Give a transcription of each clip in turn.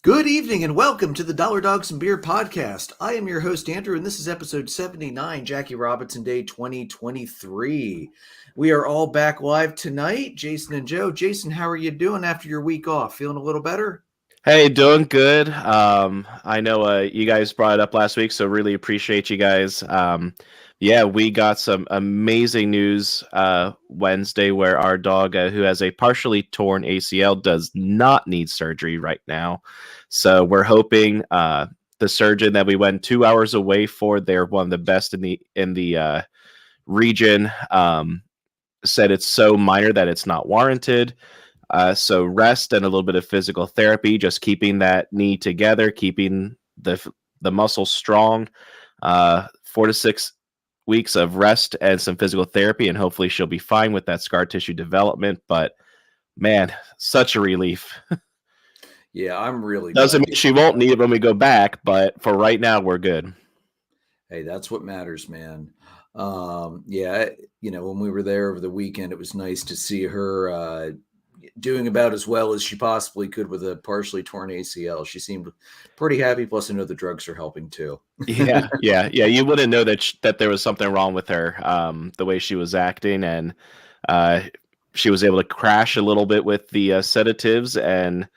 Good evening and welcome to the Dollar Dogs and Beer podcast. I am your host, Andrew, and this is episode 79, Jackie Robinson Day 2023. We are all back live tonight, Jason and Joe. Jason, how are you doing after your week off? Feeling a little better? Hey, doing good. I know you guys brought it up last week, so really appreciate you guys. Yeah, we got some amazing news Wednesday where our dog, who has a partially torn ACL, does not need surgery right now. So we're hoping the surgeon that we went 2 hours away for, they're one of the best in the region, said it's so minor that it's not warranted. So rest and a little bit of physical therapy, just keeping that knee together, keeping the muscles strong. 4 to 6 weeks of rest and some physical therapy, and hopefully she'll be fine with that scar tissue development. But man, such a relief. Yeah, I'm really Doesn't mean she won't need it when we go back, but for right now, we're good. Hey, that's what matters, man. Yeah, when we were there over the weekend, it was nice to see her doing about as well as she possibly could with a partially torn ACL. She seemed pretty happy. Plus, I know the drugs are helping too. Yeah. You wouldn't know that there was something wrong with her, the way she was acting, and she was able to crash a little bit with the sedatives and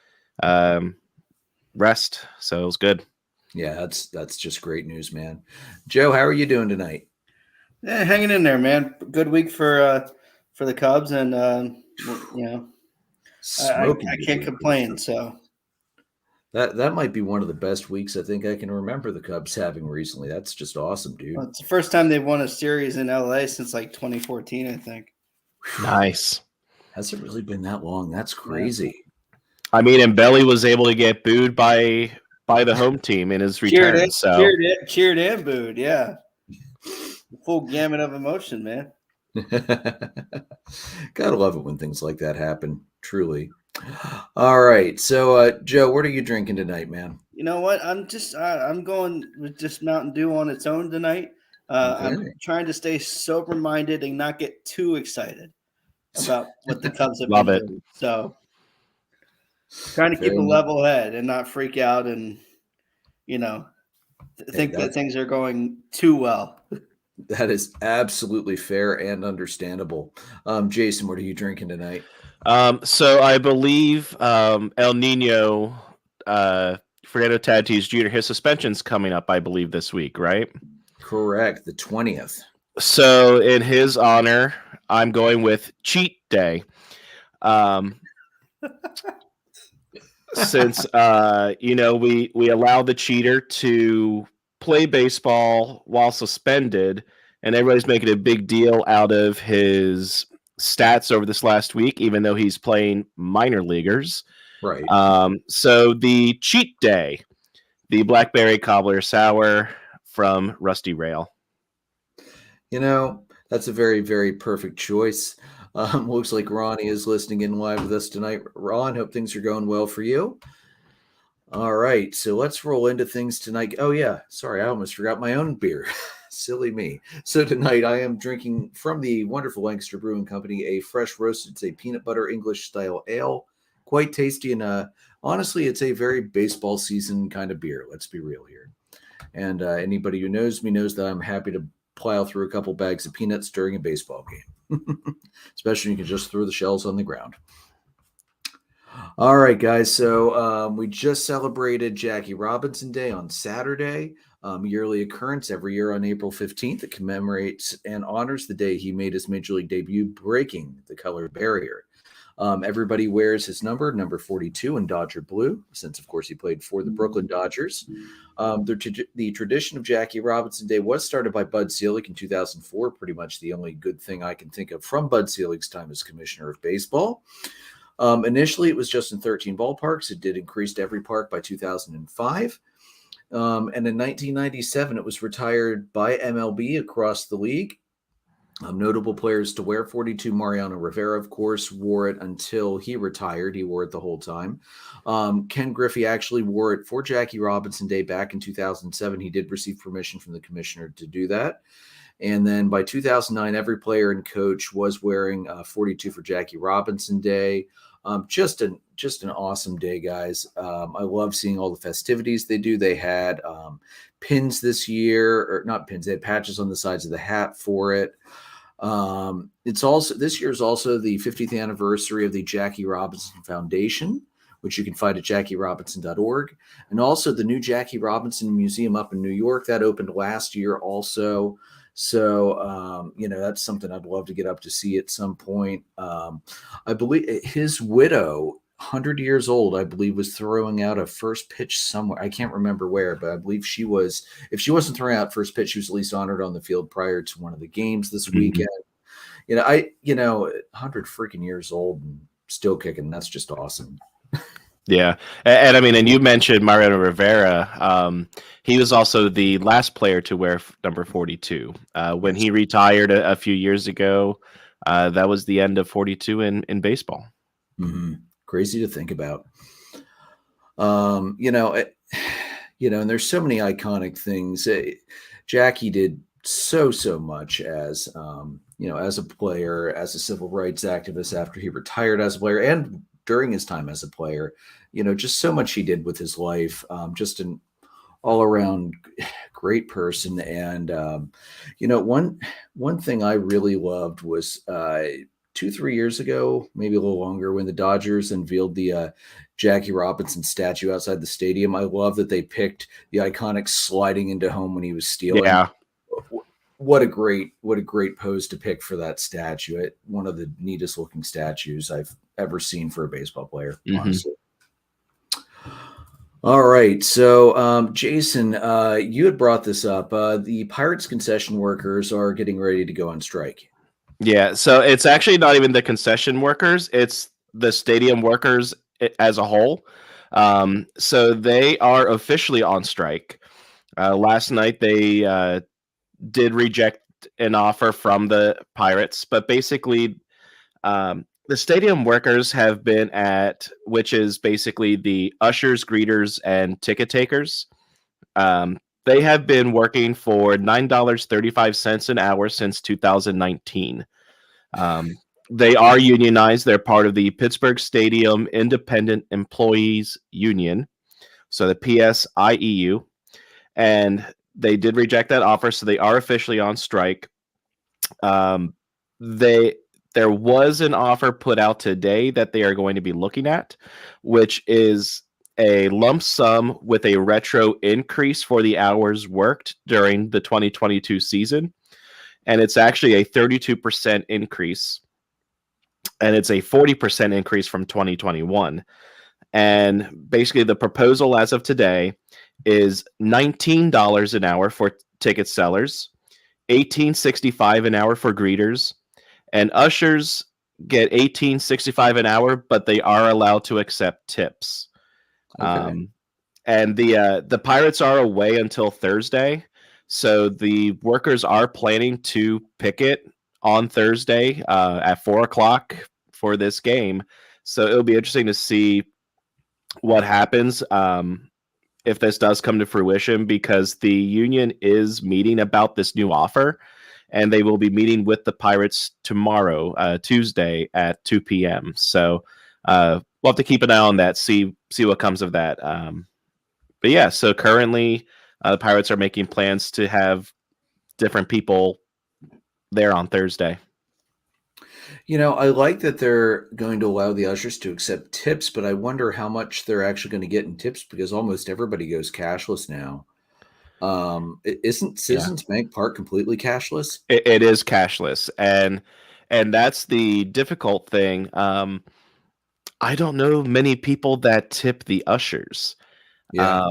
rest. So it was good. Yeah, that's just great news, man. Joe, how are you doing tonight? Yeah, hanging in there, man. Good week for the Cubs, and I can't complain. So that might be one of the best weeks I think I can remember the Cubs having recently. That's just awesome, dude. Well, it's the first time they've won a series in LA since like 2014, I think. Nice. Has it really been that long? That's crazy. I mean, and Belly was able to get booed by the home team in his return. Cheered and booed, yeah. Full gamut of emotion, man. Gotta love it when things like that happen, truly. All right, so Joe, what are you drinking tonight, man? You know what? I'm going with just Mountain Dew on its own tonight. Okay. I'm trying to stay sober-minded and not get too excited about what the Cubs have been doing. So trying to keep a level head and not freak out and, think that things are going too well. That is absolutely fair and understandable. Jason, what are you drinking tonight? So I believe El Nino, Fernando Tatis Jr., his suspension's coming up, I believe, this week, right? Correct, the 20th. So in his honor, I'm going with Cheat Day. Since we allow the cheater to play baseball while suspended, and everybody's making a big deal out of his stats over this last week, even though he's playing minor leaguers. Right. So the Cheat Day, the Blackberry Cobbler Sour from Rusty Rail. That's a very, very perfect choice. Looks like Ronnie is listening in live with us tonight. Ron, hope things are going well for you. All right, so let's roll into things tonight. Oh, yeah, sorry, I almost forgot my own beer. Silly me. So tonight I am drinking from the wonderful Lancaster Brewing Company a fresh roasted, say, peanut butter English-style ale. Quite tasty, and honestly, it's a very baseball season kind of beer. Let's be real here. And anybody who knows me knows that I'm happy to plow through a couple bags of peanuts during a baseball game. Especially when you can just throw the shells on the ground. All right, guys. So we just celebrated Jackie Robinson Day on Saturday. Yearly occurrence every year on April 15th that commemorates and honors the day he made his major league debut, breaking the color barrier. Everybody wears his number 42 in Dodger blue, since, of course, he played for the Brooklyn Dodgers. The tradition of Jackie Robinson Day was started by Bud Selig in 2004, pretty much the only good thing I can think of from Bud Selig's time as commissioner of baseball. Initially, it was just in 13 ballparks. It did increase to every park by 2005. And in 1997, it was retired by MLB across the league. Notable players to wear 42. Mariano Rivera, of course, wore it until he retired. He wore it the whole time. Ken Griffey actually wore it for Jackie Robinson Day back in 2007. He did receive permission from the commissioner to do that. And then by 2009, every player and coach was wearing 42 for Jackie Robinson Day. Just just an awesome day, guys. I love seeing all the festivities they do. They had pins this year, or not pins, they had patches on the sides of the hat for it. It's also, this year is also the 50th anniversary of the Jackie Robinson Foundation, which you can find at JackieRobinson.org. And also the new Jackie Robinson Museum up in New York that opened last year also. So, that's something I'd love to get up to see at some point. I believe his widow, 100 years old, I believe, was throwing out a first pitch somewhere. I can't remember where, but I believe she was, if she wasn't throwing out first pitch, she was at least honored on the field prior to one of the games this weekend. 100 freaking years old and still kicking. That's just awesome. Yeah. And I mean, and you mentioned Mariano Rivera. He was also the last player to wear number 42. When he retired a few years ago, that was the end of 42 in baseball. Mm-hmm. Crazy to think about. And there's so many iconic things. Jackie did so much as, as a player, as a civil rights activist after he retired as a player, and during his time as a player, just so much he did with his life, just an all around great person. And, one thing I really loved was 2-3 years ago, maybe a little longer, when the Dodgers unveiled the Jackie Robinson statue outside the stadium. I love that they picked the iconic sliding into home when he was stealing. Yeah. What a great pose to pick for that statue. One of the neatest looking statues I've ever seen for a baseball player, honestly. All right. So, Jason, you had brought this up. The Pirates concession workers are getting ready to go on strike. Yeah. So it's actually not even the concession workers. It's the stadium workers as a whole. So they are officially on strike. Last night, they did reject an offer from the Pirates, but basically the stadium workers have been at, which is basically the ushers, greeters, and ticket takers. They have been working for $9.35 an hour since 2019. They are unionized. They're part of the Pittsburgh Stadium Independent Employees Union, so the PSIEU, and they did reject that offer, so they are officially on strike. There was an offer put out today that they are going to be looking at, which is a lump sum with a retro increase for the hours worked during the 2022 season. And it's actually a 32% increase. And it's a 40% increase from 2021. And basically the proposal as of today is $19 an hour for ticket sellers, $18.65 an hour for greeters, and ushers get $18.65 an hour, but they are allowed to accept tips. Okay. And the Pirates are away until Thursday, so the workers are planning to picket on Thursday at 4:00 for this game. So it'll be interesting to see what happens if this does come to fruition, because the union is meeting about this new offer, and they will be meeting with the Pirates tomorrow, Tuesday at 2 p.m. So we'll have to keep an eye on that, see what comes of that. But yeah, so currently the Pirates are making plans to have different people there on Thursday. I like that they're going to allow the ushers to accept tips, but I wonder how much they're actually going to get in tips, because almost everybody goes cashless now. Isn't Citizens Bank Park completely cashless? It is cashless, and that's the difficult thing. I don't know many people that tip the ushers. Yeah.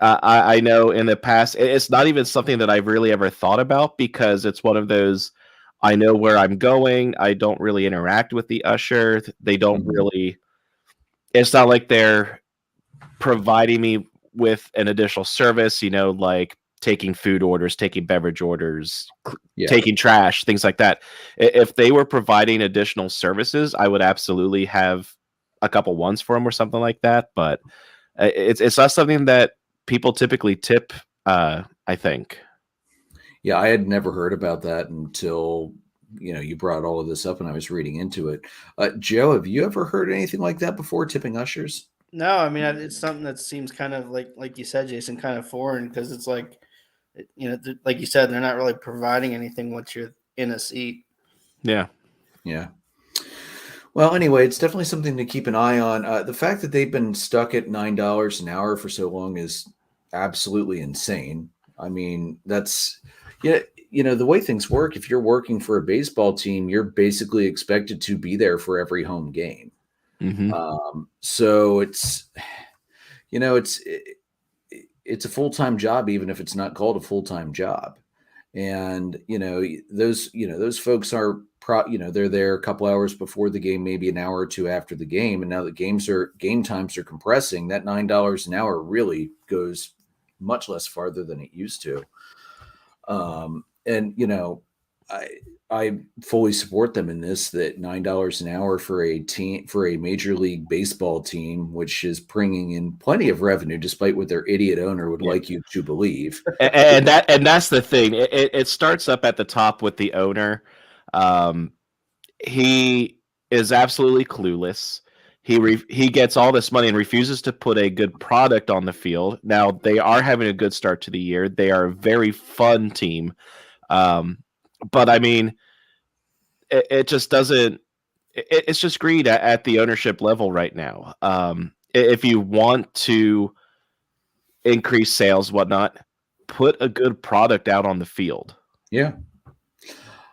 I know in the past, it's not even something that I've really ever thought about, because it's one of those, I know where I'm going. I don't really interact with the usher. They don't really, it's not like they're providing me with an additional service, like taking food orders, taking beverage orders, taking trash, things like that. If they were providing additional services, I would absolutely have a couple ones for them or something like that. But it's not something that people typically tip, I think. Yeah, I had never heard about that until you brought all of this up and I was reading into it. Joe, have you ever heard anything like that before, tipping ushers? No, I mean, it's something that seems kind of like you said, Jason, kind of foreign, because it's like, like you said, they're not really providing anything once you're in a seat. Yeah. Yeah. Well, anyway, it's definitely something to keep an eye on. The fact that they've been stuck at $9 an hour for so long is absolutely insane. I mean, that's the way things work. If you're working for a baseball team, you're basically expected to be there for every home game. Mm-hmm. So it's a full-time job, even if it's not called a full-time job. And those folks are they're there a couple hours before the game, maybe an hour or two after the game, and now that game times are compressing, that $9 an hour really goes much less farther than it used to. I fully support them in this, that $9 an hour for a Major League Baseball team, which is bringing in plenty of revenue, despite what their idiot owner would like you to believe. And that's the thing. It starts up at the top with the owner. He is absolutely clueless. He gets all this money and refuses to put a good product on the field. Now, they are having a good start to the year. They are a very fun team. But I mean, it just doesn't. It's just greed at the ownership level right now. If you want to increase sales, whatnot, put a good product out on the field. Yeah,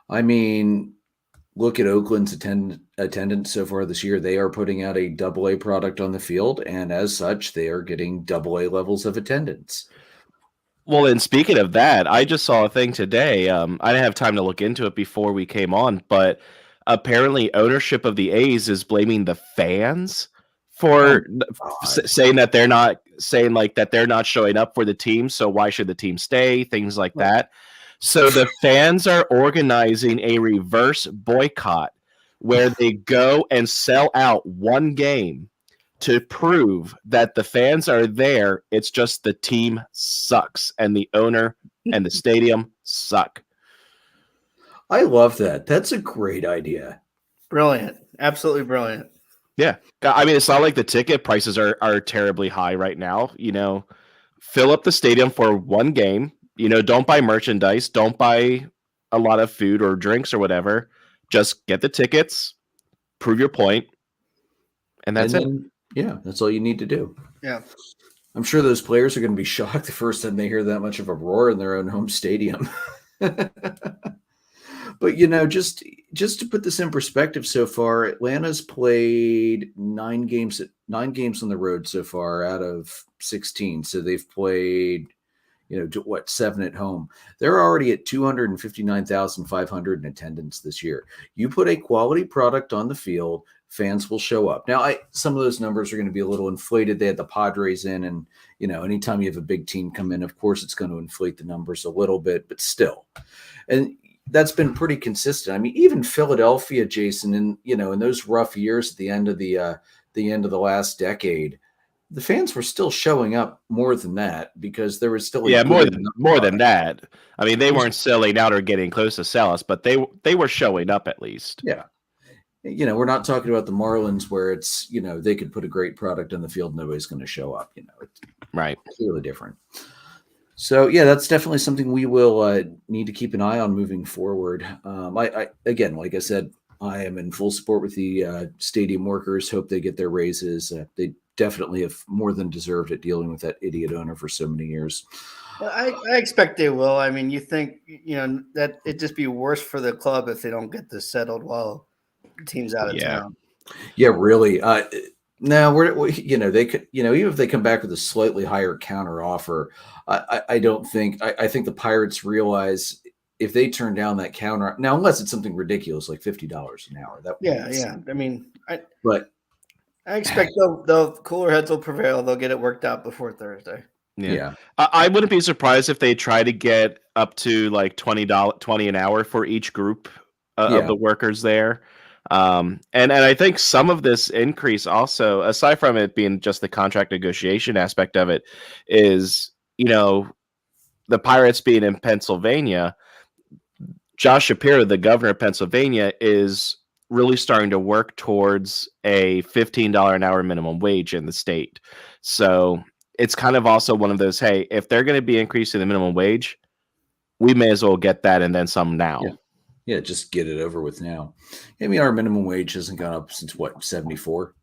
I mean, look at Oakland's attendance so far this year. They are putting out a AA product on the field, and as such, they are getting AA levels of attendance. Well, and speaking of that, I just saw a thing today. I didn't have time to look into it before we came on, but apparently ownership of the A's is blaming the fans for saying that they're not showing up for the team. So why should the team stay? Things like that. So the fans are organizing a reverse boycott where they go and sell out one game to prove that the fans are there. It's just the team sucks and the owner and the stadium suck. I love that. That's a great idea. Brilliant. Absolutely brilliant. Yeah. I mean, it's not like the ticket prices are terribly high right now. Fill up the stadium for one game. Don't buy merchandise. Don't buy a lot of food or drinks or whatever. Just get the tickets, prove your point, and that's it. Yeah, that's all you need to do. Yeah. I'm sure those players are going to be shocked the first time they hear that much of a roar in their own home stadium. But, just to put this in perspective, so far, Atlanta's played 9 games on the road so far out of 16. So they've played, 7 at home. They're already at 259,500 in attendance this year. You put a quality product on the field, fans will show up. Now, some of those numbers are going to be a little inflated. They had the Padres in, and anytime you have a big team come in, of course, it's going to inflate the numbers a little bit, but still. And that's been pretty consistent. I mean, even Philadelphia, Jason, in those rough years at the end of the last decade, the fans were still showing up more than that because there was still more than that. I mean, they weren't selling out or getting close to sell us, but they were showing up at least. Yeah. We're not talking about the Marlins where it's, they could put a great product on the field. Nobody's going to show up, it's right. Clearly different. So yeah, that's definitely something we will need to keep an eye on moving forward. Again, like I said, I am in full support with the stadium workers. Hope they get their raises. They definitely have more than deserved it dealing with that idiot owner for so many years. Well, I expect they will. I mean, you think, that it'd just be worse for the club if they don't get this settled while the team's out of town. Yeah, really. Now they could, even if they come back with a slightly higher counter offer, I don't think, I think the Pirates realize if they turn down that counter now, unless it's something ridiculous like $50 an hour, that I mean, I expect the cooler heads will prevail. They'll get it worked out before Thursday. Yeah. I wouldn't be surprised if they try to get up to like $20 an hour for each group of the workers there. And I think some of this increase also, aside from it being just the contract negotiation aspect of it, is, the Pirates being in Pennsylvania, Josh Shapiro, the governor of Pennsylvania, is really starting to work towards a $15 an hour minimum wage in the state. So it's kind of also one of those, hey, if they're going to be increasing the minimum wage, we may as well get that and then some now. Yeah, just get it over with now. I mean, our minimum wage hasn't gone up since, 74?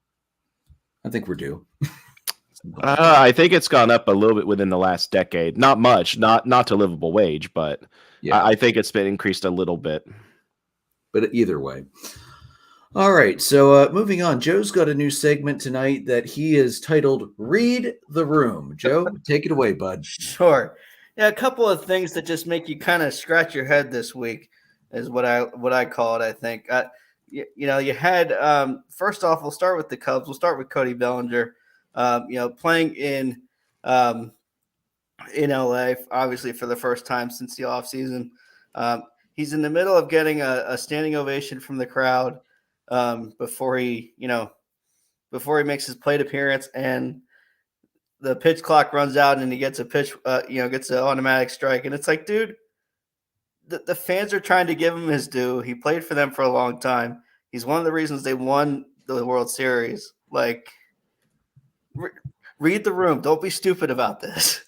I think we're due. I think it's gone up a little bit within the last decade. Not much, not to livable wage, but I think it's been increased a little bit. But either way. All right, so moving on. Joe's got a new segment tonight that he is titled Read the Room. Joe, take it away, bud. Sure. Yeah, a couple of things that just make you kind of scratch your head this week is what I call it, I think. You had first off, we'll start with the Cubs. We'll start with Cody Bellinger, playing in LA, obviously for the first time since the offseason. He's in the middle of getting a standing ovation from the crowd before he makes his plate appearance, and the pitch clock runs out and he gets a pitch, gets an automatic strike. And it's like, dude, the fans are trying to give him his due. He played for them for a long time. He's one of the reasons they won the World Series. Like, read the room. Don't be stupid about this.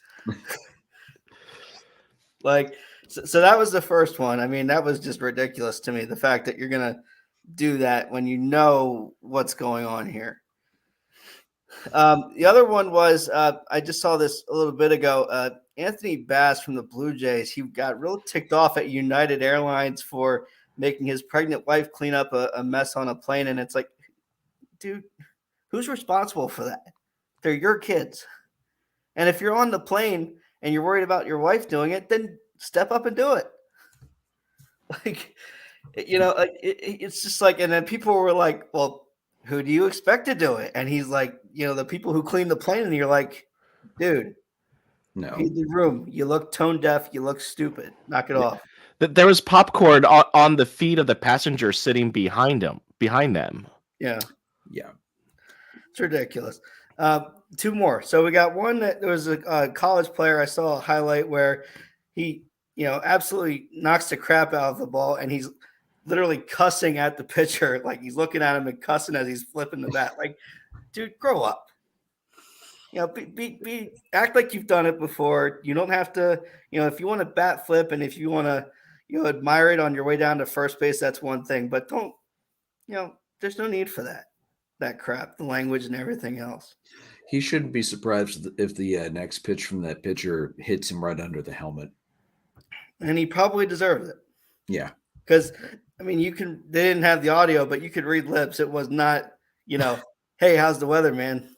So that was the first one. I mean, that was just ridiculous to me. The fact that you're going to do that when you know what's going on here. The other one was, I just saw this a little bit ago. Anthony Bass from the Blue Jays, he got real ticked off at United Airlines for making his pregnant wife clean up a mess on a plane. And it's like, dude, who's responsible for that? They're your kids. And if you're on the plane and you're worried about your wife doing it, then step up and do it. It's just like, and then people were like, well, who do you expect to do it? And he's like, the people who clean the plane. And you're like, dude, no, read the room. You look tone deaf. You look stupid. Knock it off. There was popcorn on the feet of the passenger sitting behind them. Yeah. Yeah. It's ridiculous. Two more. So we got one that there was a college player. I saw a highlight where he, absolutely knocks the crap out of the ball, and he's literally cussing at the pitcher. Like, he's looking at him and cussing as he's flipping the bat. Like, dude, grow up. Act like you've done it before. You don't have to, if you want to bat flip and if you want to, admire it on your way down to first base, that's one thing. But don't, there's no need for that crap, the language and everything else. He shouldn't be surprised if the next pitch from that pitcher hits him right under the helmet. And he probably deserves it. Yeah. Because, they didn't have the audio, but you could read lips. It was not, hey, how's the weather, man?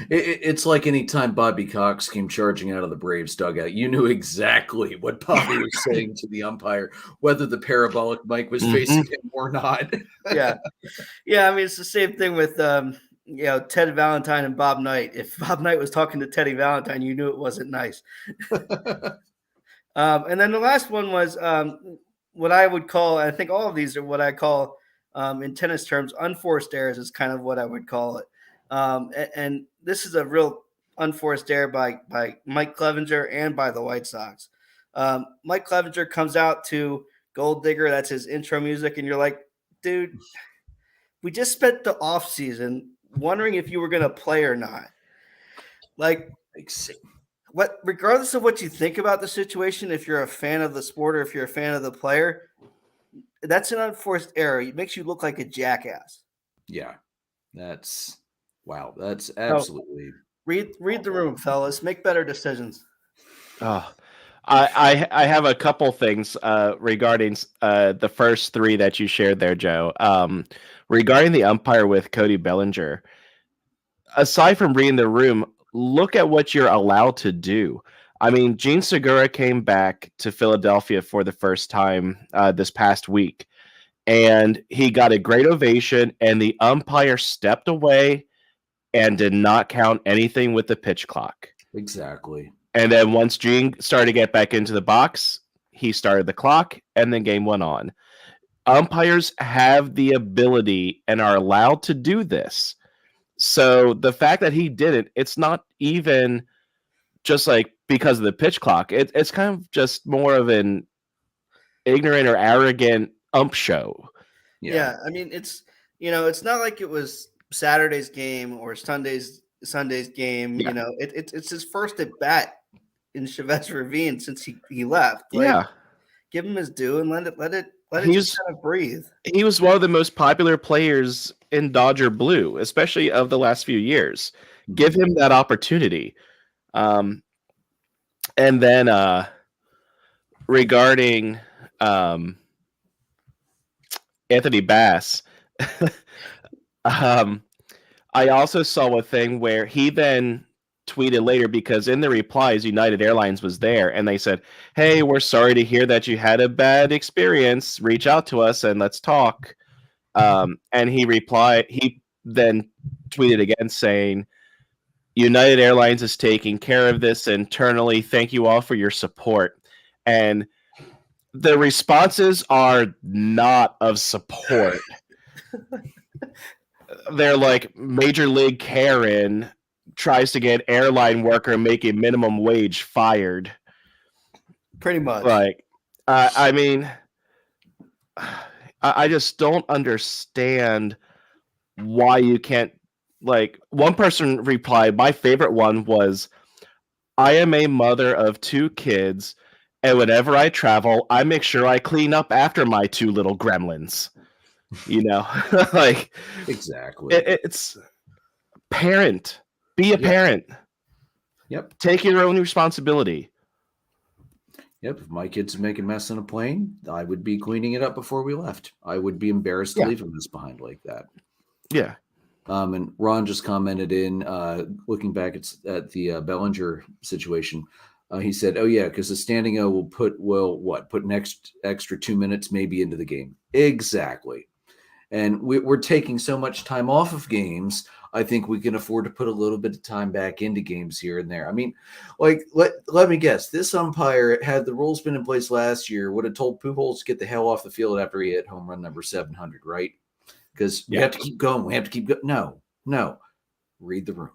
It's like any time Bobby Cox came charging out of the Braves dugout, you knew exactly what Bobby was saying to the umpire, whether the parabolic mic was facing him or not. Yeah. It's the same thing with, Ted Valentine and Bob Knight. If Bob Knight was talking to Teddy Valentine, you knew it wasn't nice. And then the last one was what I would call, I think all of these are what I call, in tennis terms, unforced errors is kind of what I would call it. And this is a real unforced error by Mike Clevenger and by the White Sox. Mike Clevenger comes out to Gold Digger. That's his intro music. And you're like, dude, we just spent the off season wondering if you were going to play or not. Like, regardless of what you think about the situation, if you're a fan of the sport or if you're a fan of the player, that's an unforced error. It makes you look like a jackass. Yeah. That's absolutely. Read the room, fellas. Make better decisions. Oh, I have a couple things regarding the first three that you shared there, Joe. Regarding the umpire with Cody Bellinger, aside from reading the room, look at what you're allowed to do. Gene Segura came back to Philadelphia for the first time this past week, and he got a great ovation, and the umpire stepped away and did not count anything with the pitch clock. Exactly. And then once Gene started to get back into the box, he started the clock, and then game went on. Umpires have the ability and are allowed to do this. So the fact that he didn't, it's not even just like because of the pitch clock. It's kind of just more of an ignorant or arrogant ump show. Yeah. I mean, it's not like it was Saturday's game or Sunday's game. Yeah. It's his first at bat in Chavez Ravine since he left. Yeah. Give him his due and let it just kind of breathe. He was one of the most popular players in Dodger Blue, especially of the last few years. Give him that opportunity. And then regarding Anthony Bass, I also saw a thing where he then tweeted later, because in the replies, United Airlines was there, and they said, "Hey, we're sorry to hear that you had a bad experience. Reach out to us and let's talk." And he then tweeted again saying, "United Airlines is taking care of this internally. Thank you all for your support." And the responses are not of support. They're like, Major League Karen tries to get airline worker making minimum wage fired. Pretty much. Like, I mean, I just don't understand why you can't. Like, one person replied, my favorite one was, "I am a mother of 2 kids, and whenever I travel, I make sure I clean up after my 2 little gremlins." Like, exactly. It's parent. Be a parent. Yep. Take your own responsibility. Yep. If my kids make a mess on a plane, I would be cleaning it up before we left. I would be embarrassed to leave a mess behind like that. Yeah. And Ron just commented in, looking back at the Bellinger situation. He said, "Oh yeah, because the standing O will put an extra 2 minutes maybe into the game." Exactly. And we're taking so much time off of games. I think we can afford to put a little bit of time back into games here and there. I mean, like, let me guess. This umpire, had the rules been in place last year, would have told Pujols to get the hell off the field after he hit home run number 700, right? Because we have to keep going. We have to keep going. No. Read the room.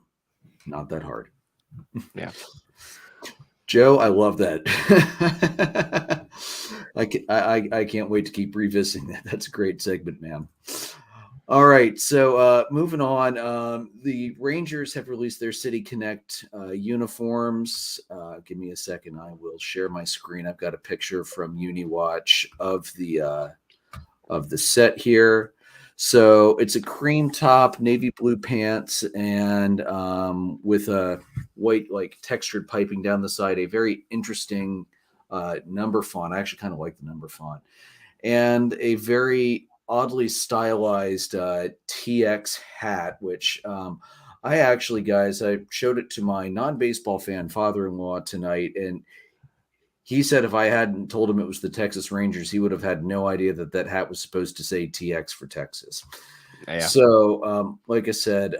Not that hard. Yeah. Joe, I love that. I can't wait to keep revisiting that. That's a great segment, man. All right, so moving on. The Rangers have released their City Connect uniforms. Give me a second. I will share my screen. I've got a picture from UniWatch of the set here. So it's a cream top, navy blue pants, and with a white, like, textured piping down the side. A very interesting number font. I actually kind of like the number font, and a very oddly stylized TX hat, which I actually, guys, I showed it to my non-baseball fan father-in-law tonight, and he said if I hadn't told him it was the Texas Rangers, he would have had no idea that hat was supposed to say TX for Texas. Yeah. So, like I said,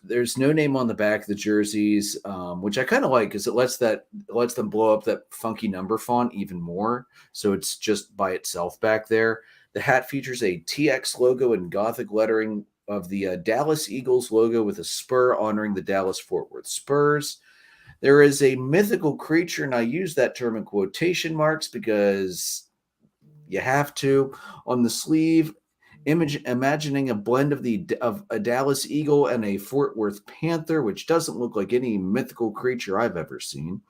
there's no name on the back of the jerseys, which I kind of like, because it lets them blow up that funky number font even more. So it's just by itself back there. The hat features a TX logo in Gothic lettering of the Dallas Eagles logo with a spur honoring the Dallas-Fort Worth Spurs. There is a mythical creature, and I use that term in quotation marks because you have to, on the sleeve, imagining a blend of a Dallas Eagle and a Fort Worth Panther, which doesn't look like any mythical creature I've ever seen.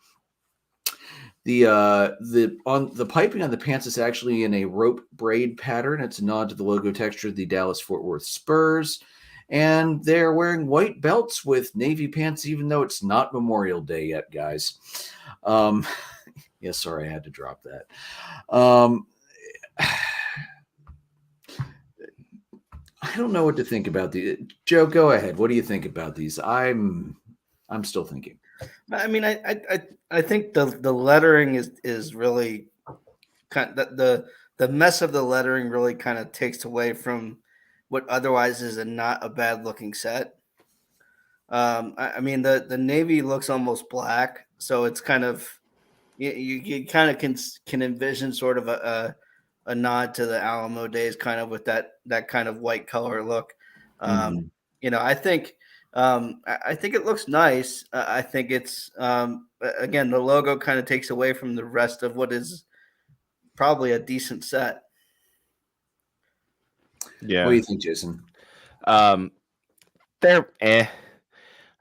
The piping on the pants is actually in a rope braid pattern. It's a nod to the logo texture of the Dallas-Fort Worth Spurs. And they're wearing white belts with navy pants, even though it's not Memorial Day yet, guys. Yeah, sorry, I had to drop that. I don't know what to think about these. Joe, go ahead. What do you think about these? I'm still thinking. I mean, I think the lettering is really kind of the mess of the lettering really kind of takes away from what otherwise is not a bad looking set. I mean, the navy looks almost black, so it's kind of you kind of can envision sort of a nod to the Alamo days, kind of with that kind of white color look. I think it looks nice. I think it's again, the logo kind of takes away from the rest of what is probably a decent set. Yeah. What do you think, Jason? They're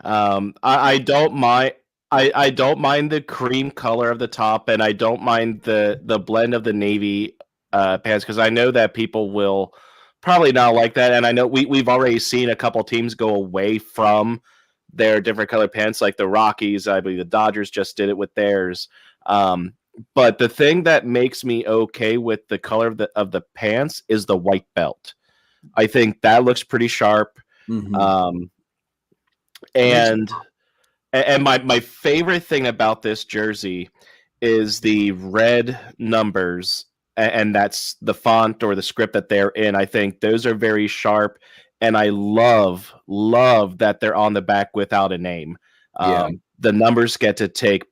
I don't mind. I don't mind the cream color of the top, and I don't mind the blend of the navy pants, because I know that people will probably not like that, and I know we've already seen a couple teams go away from their different color pants, like the Rockies. I believe the Dodgers just did it with theirs. But the thing that makes me okay with the color of the pants is the white belt. I think that looks pretty sharp. Mm-hmm. And my favorite thing about this jersey is the red numbers, and that's the font or the script that they're in. I think those are very sharp, and I love that they're on the back without a name. The numbers get to take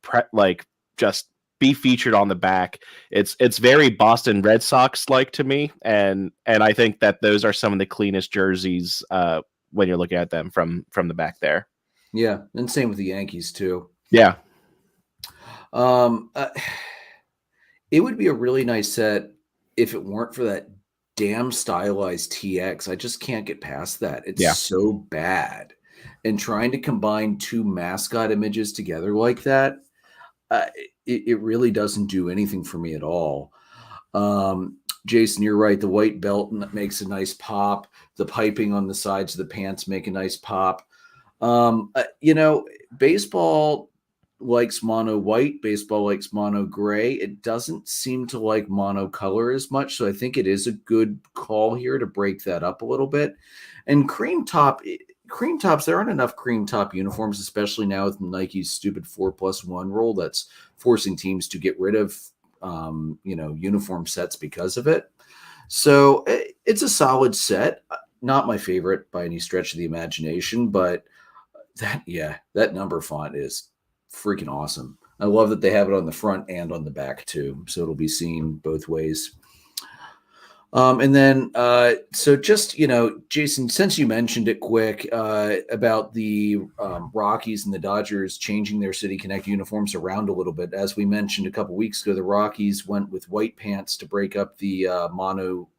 just be featured on the back. It's very Boston Red Sox like to me, and I think that those are some of the cleanest jerseys when you're looking at them from the back there. Yeah, and same with the Yankees too. Yeah. It would be a really nice set if it weren't for that damn stylized TX. I just can't get past that. It's so bad. And trying to combine two mascot images together like that, it really doesn't do anything for me at all. Jason, you're right. The white belt makes a nice pop. The piping on the sides of the pants make a nice pop. Baseball likes mono white. Baseball likes mono gray. It doesn't seem to like mono color as much. So I think it is a good call here to break that up a little bit. And cream tops, there aren't enough cream top uniforms, especially now with Nike's stupid 4+1 rule that's forcing teams to get rid of uniform sets because of it. So it's a solid set. Not my favorite by any stretch of the imagination, but that number font is freaking awesome. I love that they have it on the front and on the back too, so it'll be seen both ways. And then, Jason, since you mentioned it quick about the Rockies and the Dodgers changing their City Connect uniforms around a little bit, as we mentioned a couple weeks ago, the Rockies went with white pants to break up the mono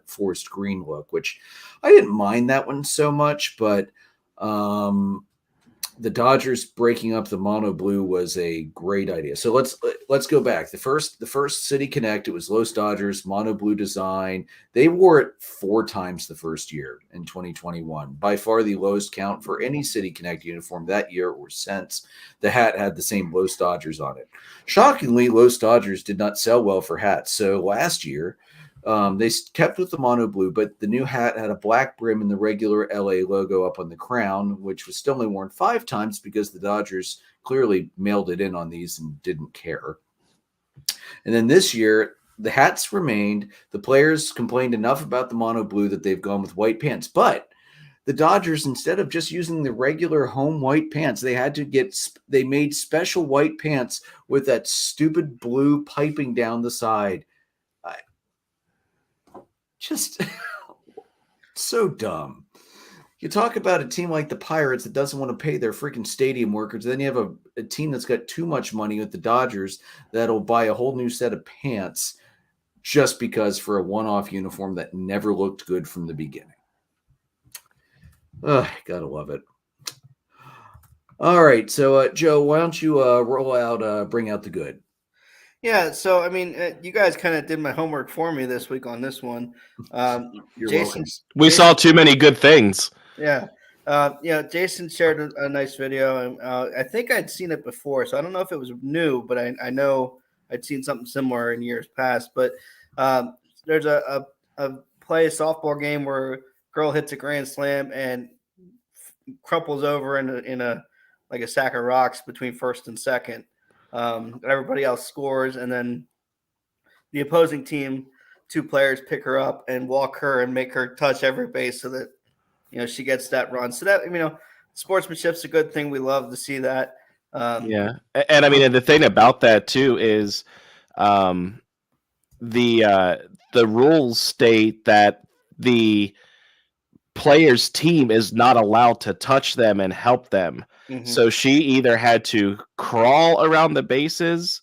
forest green look, which I didn't mind that one so much, but the Dodgers breaking up the mono blue was a great idea. So let's go back. The first City Connect, it was Los Dodgers mono blue design. They wore it 4 times the first year in 2021. By far the lowest count for any City Connect uniform that year or since. The hat had the same Los Dodgers on it. Shockingly, Los Dodgers did not sell well for hats. So last year, they kept with the mono blue, but the new hat had a black brim and the regular LA logo up on the crown, which was still only worn 5 times because the Dodgers clearly mailed it in on these and didn't care. And then this year, the hats remained. The players complained enough about the mono blue that they've gone with white pants. But the Dodgers, instead of just using the regular home white pants, they made special white pants with that stupid blue piping down the side. Just so dumb. You talk about a team like the Pirates that doesn't want to pay their freaking stadium workers. Then you have a team that's got too much money with the Dodgers that'll buy a whole new set of pants just because for a one-off uniform that never looked good from the beginning. Ugh, gotta love it. All right, so Joe, why don't you bring out the good? Yeah, so I mean, you guys kind of did my homework for me this week on this one. You're Jason, we saw too many good things. Yeah, Jason shared a nice video, and I think I'd seen it before, so I don't know if it was new, but I know I'd seen something similar in years past. But there's a softball game where a girl hits a grand slam and crumples over in a sack of rocks between first and second. Everybody else scores, and then the opposing team, 2 players pick her up and walk her and make her touch every base so that she gets that run. So that sportsmanship's a good thing. We love to see that. And I mean, and the thing about that too is, the rules state that the player's team is not allowed to touch them and help them. Mm-hmm. So she either had to crawl around the bases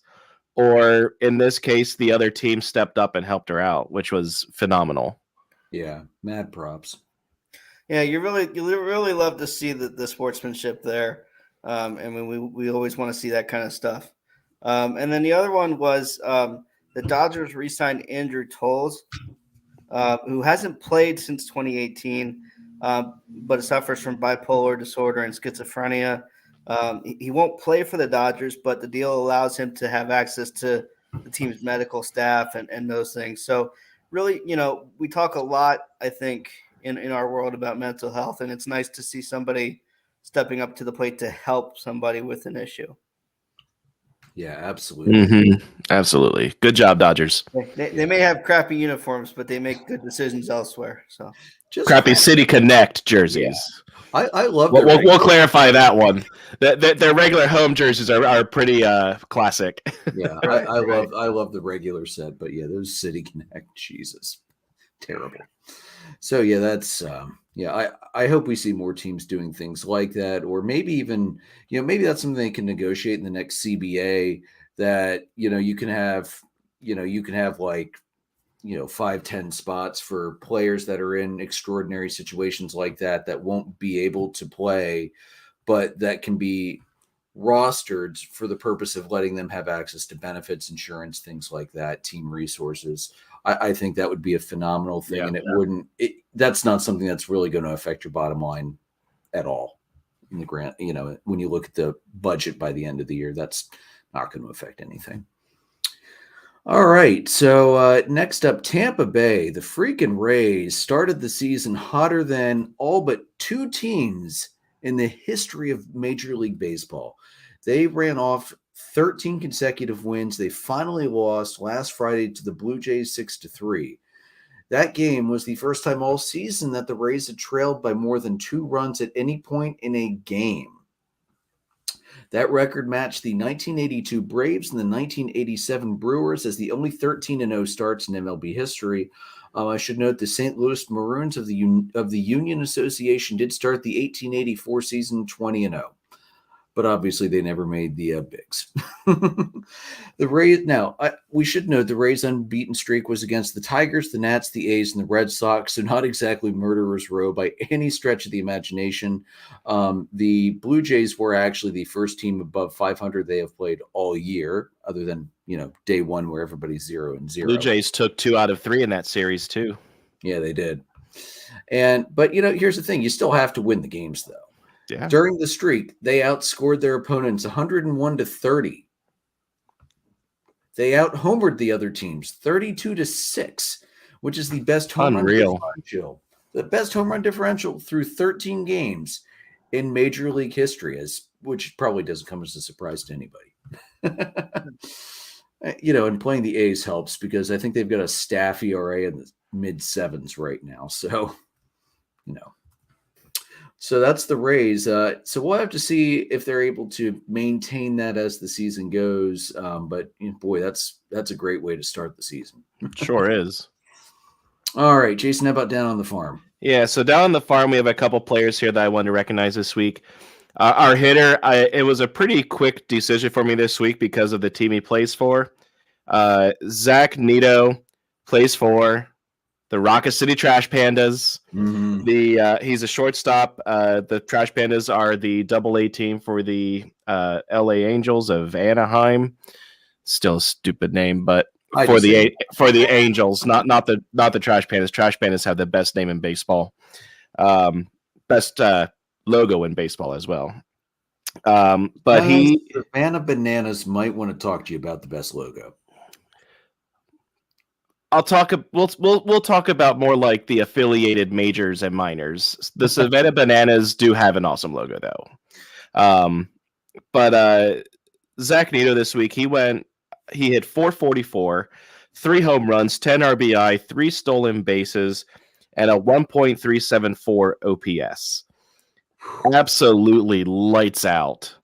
or in this case, the other team stepped up and helped her out, which was phenomenal. Yeah, mad props. Yeah, you really love to see the sportsmanship there. I mean, we always want to see that kind of stuff. And then the other one was the Dodgers re-signed Andrew Tolles, who hasn't played since 2018, but suffers from bipolar disorder and schizophrenia. He won't play for the Dodgers, but the deal allows him to have access to the team's medical staff and those things. So really, we talk a lot, I think, in our world about mental health, and it's nice to see somebody stepping up to the plate to help somebody with an issue. Yeah, absolutely. Absolutely. Good job, Dodgers. They may have crappy uniforms, but they make good decisions elsewhere. So just crappy City Connect jerseys. Yeah. I love. We'll clarify that one. Their regular home jerseys are pretty classic. Yeah, I love the regular set, but yeah, those City Connect, Jesus, terrible. So yeah, that's I hope we see more teams doing things like that, or maybe even maybe that's something they can negotiate in the next CBA, that you can have like 5-10 spots for players that are in extraordinary situations like that won't be able to play, but that can be rostered for the purpose of letting them have access to benefits, insurance, things like that, team resources. I think that would be a phenomenal thing, and that's not something that's really going to affect your bottom line at all. In the grant, when you look at the budget by the end of the year, that's not going to affect anything. All right, so next up, Tampa Bay. The freaking Rays started the season hotter than all but two teams in the history of Major League Baseball. They ran off 13 consecutive wins. They finally lost last Friday to the Blue Jays 6-3. That game was the first time all season that the Rays had trailed by more than 2 runs at any point in a game. That record matched the 1982 Braves and the 1987 Brewers as the only 13-0 starts in MLB history. I should note the St. Louis Maroons of the Union Association did start the 1884 season 20-0. But obviously they never made the bigs. The Rays. Now, we should note the Rays' unbeaten streak was against the Tigers, the Nats, the A's, and the Red Sox, so not exactly murderer's row by any stretch of the imagination. The Blue Jays were actually the first team above 500 they have played all year, other than day one where everybody's 0-0. Blue Jays took 2 out of 3 in that series too. Yeah, they did. But here's the thing: you still have to win the games, though. Yeah. During the streak, they outscored their opponents 101-30. They out-homered the other teams 32-6, which is the best home run differential. The best home run differential through 13 games in Major League history, which probably doesn't come as a surprise to anybody. And playing the A's helps because I think they've got a staff ERA in the mid-7s right now. So, So that's the Rays. So we'll have to see if they're able to maintain that as the season goes. But boy, that's a great way to start the season. Sure is. All right, Jason, how about down on the farm? Yeah, so down on the farm, we have a couple players here that I want to recognize this week. Our hitter, it was a pretty quick decision for me this week because of the team he plays for. Zach Neto plays for the Rocket City Trash Pandas. Mm-hmm. He's a shortstop. The Trash Pandas are the AA team for the LA Angels of Anaheim. Still a stupid name, but for the Angels, not the Trash Pandas. Trash Pandas have the best name in baseball, best logo in baseball as well. But the Savannah Bananas might want to talk to you about the best logo. We'll talk about more like the affiliated majors and minors. The Savannah Bananas do have an awesome logo though. But Zach Neto this week, he hit 444, 3 home runs, 10 RBI, 3 stolen bases, and a 1.374 OPS. Absolutely lights out.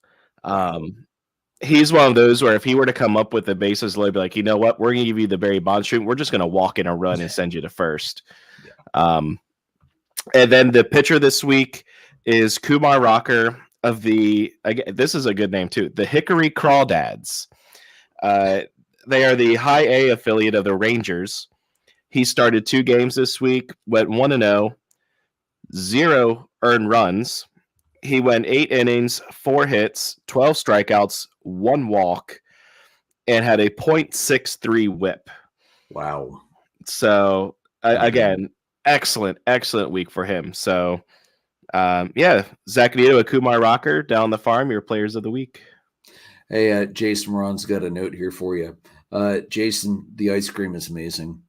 He's one of those where if he were to come up with the bases load, be like, you know what, we're going to give you the Barry Bonds treatment. We're just going to walk in a run and send you to first. Yeah. And then the pitcher this week is Kumar Rocker of this is a good name too, the Hickory Crawdads. They are the High A affiliate of the Rangers. He started 2 games this week, went 1-0, 0 earned runs. He went 8 innings, 4 hits, 12 strikeouts, 1 walk, and had a .63 whip. Wow. So, again, excellent week for him. So, Zach Neto, Kumar Rocker down the farm, your players of the week. Hey, Jason Ron's got a note here for you. Jason, the ice cream is amazing.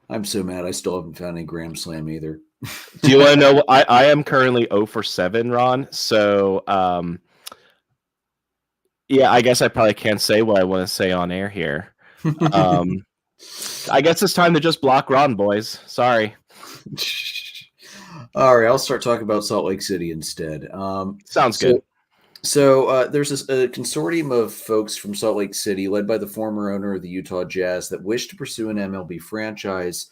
I'm so mad I still haven't found any Grand Slam either. Do you want to know? I am currently 0 for 7, Ron. So, I guess I probably can't say what I want to say on air here. I guess it's time to just block Ron, boys. Sorry. All right, I'll start talking about Salt Lake City instead. Sounds good. So there's a consortium of folks from Salt Lake City, led by the former owner of the Utah Jazz, that wish to pursue an MLB franchise.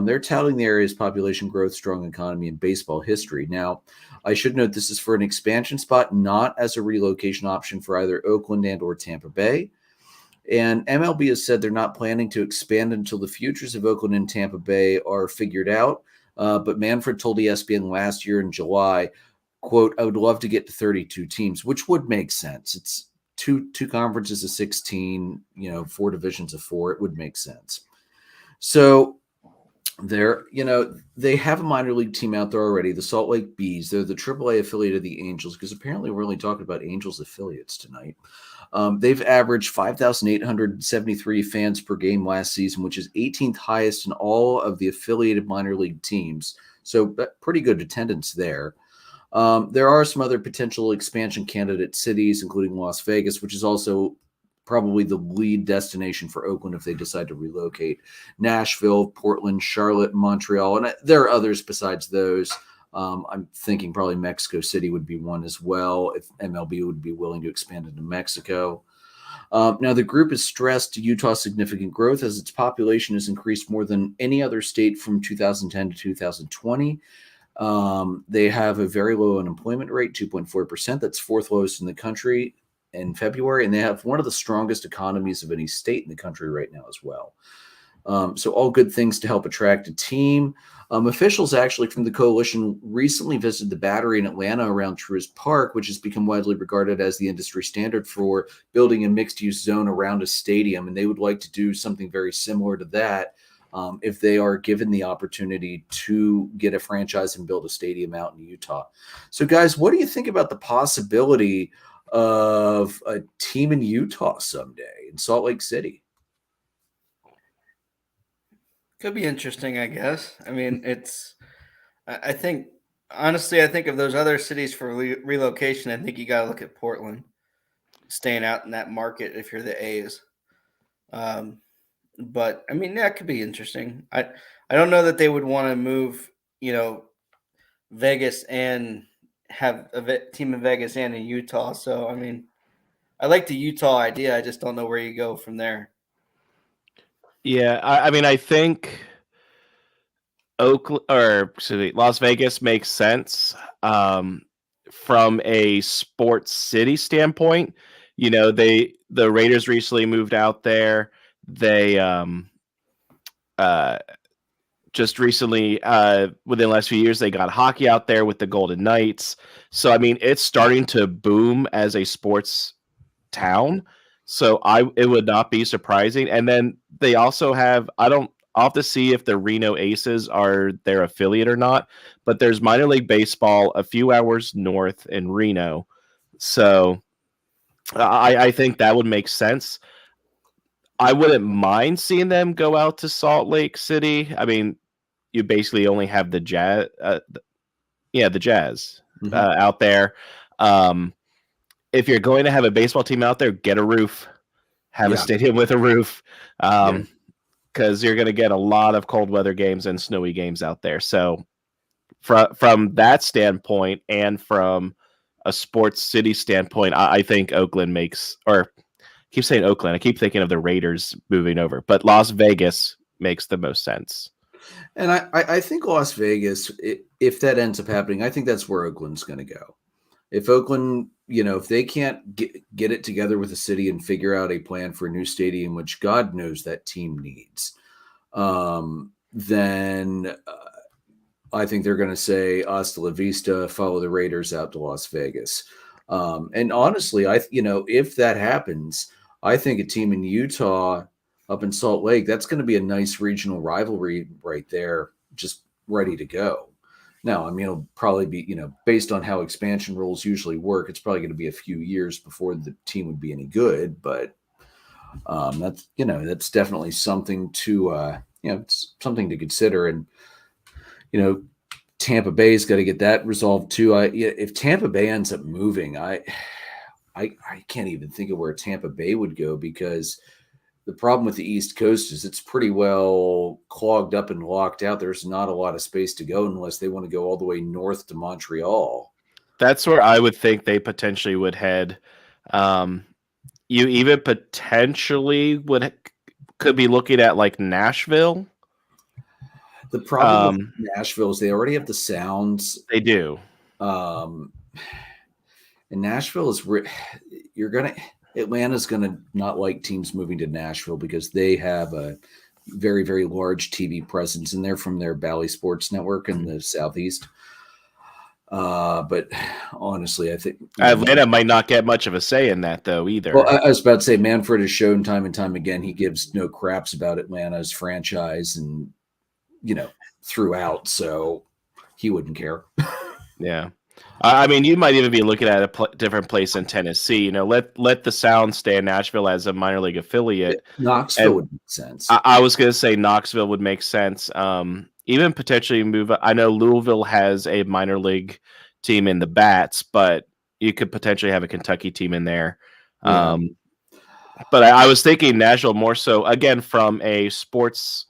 They're touting the area's population growth, strong economy, and baseball history. Now, I should note this is for an expansion spot, not as a relocation option for either Oakland and or Tampa Bay. And MLB has said they're not planning to expand until the futures of Oakland and Tampa Bay are figured out. But Manfred told ESPN last year in July, quote, "I would love to get to 32 teams," which would make sense. It's two conferences of 16, 4 divisions of 4. It would make sense. So they have a minor league team out there already, the Salt Lake Bees. They're the AAA affiliate of the Angels, because apparently we're only talking about Angels affiliates tonight. They've averaged 5,873 fans per game last season, which is 18th highest in all of the affiliated minor league teams. So pretty good attendance there. There are some other potential expansion candidate cities, including Las Vegas, which is also probably the lead destination for Oakland if they decide to relocate. Nashville, Portland, Charlotte, Montreal, and there are others besides those. I'm thinking probably Mexico City would be one as well if MLB would be willing to expand into Mexico. Now, the group has stressed Utah's significant growth as its population has increased more than any other state from 2010 to 2020. They have a very low unemployment rate, 2.4%. That's 4th lowest in the country in February, and they have one of the strongest economies of any state in the country right now as well. So all good things to help attract a team. Officials actually from the coalition recently visited the Battery in Atlanta around Truist Park, which has become widely regarded as the industry standard for building a mixed-use zone around a stadium, and they would like to do something very similar to that if they are given the opportunity to get a franchise and build a stadium out in Utah. So, guys, what do you think about the possibility of a team in Utah someday in Salt Lake City? Could be interesting, I guess. I mean, I think of those other cities for relocation, I think you got to look at Portland, staying out in that market if you're the A's. But I mean, that could be interesting. I don't know that they would want to move, Vegas and have a team in Vegas and in Utah. So, I mean, I like the Utah idea. I just don't know where you go from there. Yeah, I mean, I think Las Vegas makes sense from a sports city standpoint. The Raiders recently moved out there. They just recently, within the last few years, they got hockey out there with the Golden Knights. So, I mean, it's starting to boom as a sports town. So it would not be surprising. And then they also have, I'll have to see if the Reno Aces are their affiliate or not, but there's minor league baseball a few hours north in Reno. So I think that would make sense. I wouldn't mind seeing them go out to Salt Lake City. I mean, you basically only have the Jazz, out there. If you're going to have a baseball team out there, get a roof. Have a stadium with a roof, because you're going to get a lot of cold weather games and snowy games out there. So from that standpoint and from a sports city standpoint, I think Oakland makes, or I keep saying Oakland, I keep thinking of the Raiders moving over, but Las Vegas makes the most sense. And I think Las Vegas, if that ends up happening, I think that's where Oakland's going to go. if Oakland, if they can't get it together with the city and figure out a plan for a new stadium, which God knows that team needs, then I think they're going to say hasta la vista, follow the Raiders out to Las Vegas. And honestly, if that happens, I think a team in Utah up in Salt Lake, that's going to be a nice regional rivalry right there, just ready to go. Now, it'll probably be, based on how expansion rules usually work, it's probably going to be a few years before the team would be any good. But that's definitely something to, it's something to consider. And, Tampa Bay's got to get that resolved too. If Tampa Bay ends up moving, I can't even think of where Tampa Bay would go, because the problem with the East Coast is it's pretty well clogged up and locked out. There's not a lot of space to go unless they want to go all the way north to Montreal. That's where I would think they potentially would head. You even potentially could be looking at like Nashville. The problem with Nashville is they already have the sounds. They do. And Nashville is Atlanta's going to not like teams moving to Nashville because they have a very, very large TV presence in there from their Bally Sports Network in the Southeast. But honestly, I think Atlanta might not get much of a say in that, though, either. Well, I was about to say, Manfred has shown time and time again he gives no craps about Atlanta's franchise and, throughout, so he wouldn't care. Yeah. You might even be looking at a different place in Tennessee. Let the Sound stay in Nashville as a minor league affiliate. Knoxville would make sense. I was going to say Knoxville would make sense. Even potentially move. I know Louisville has a minor league team in the Bats, but you could potentially have a Kentucky team in there. Yeah. But I was thinking Nashville more so, again, from a sports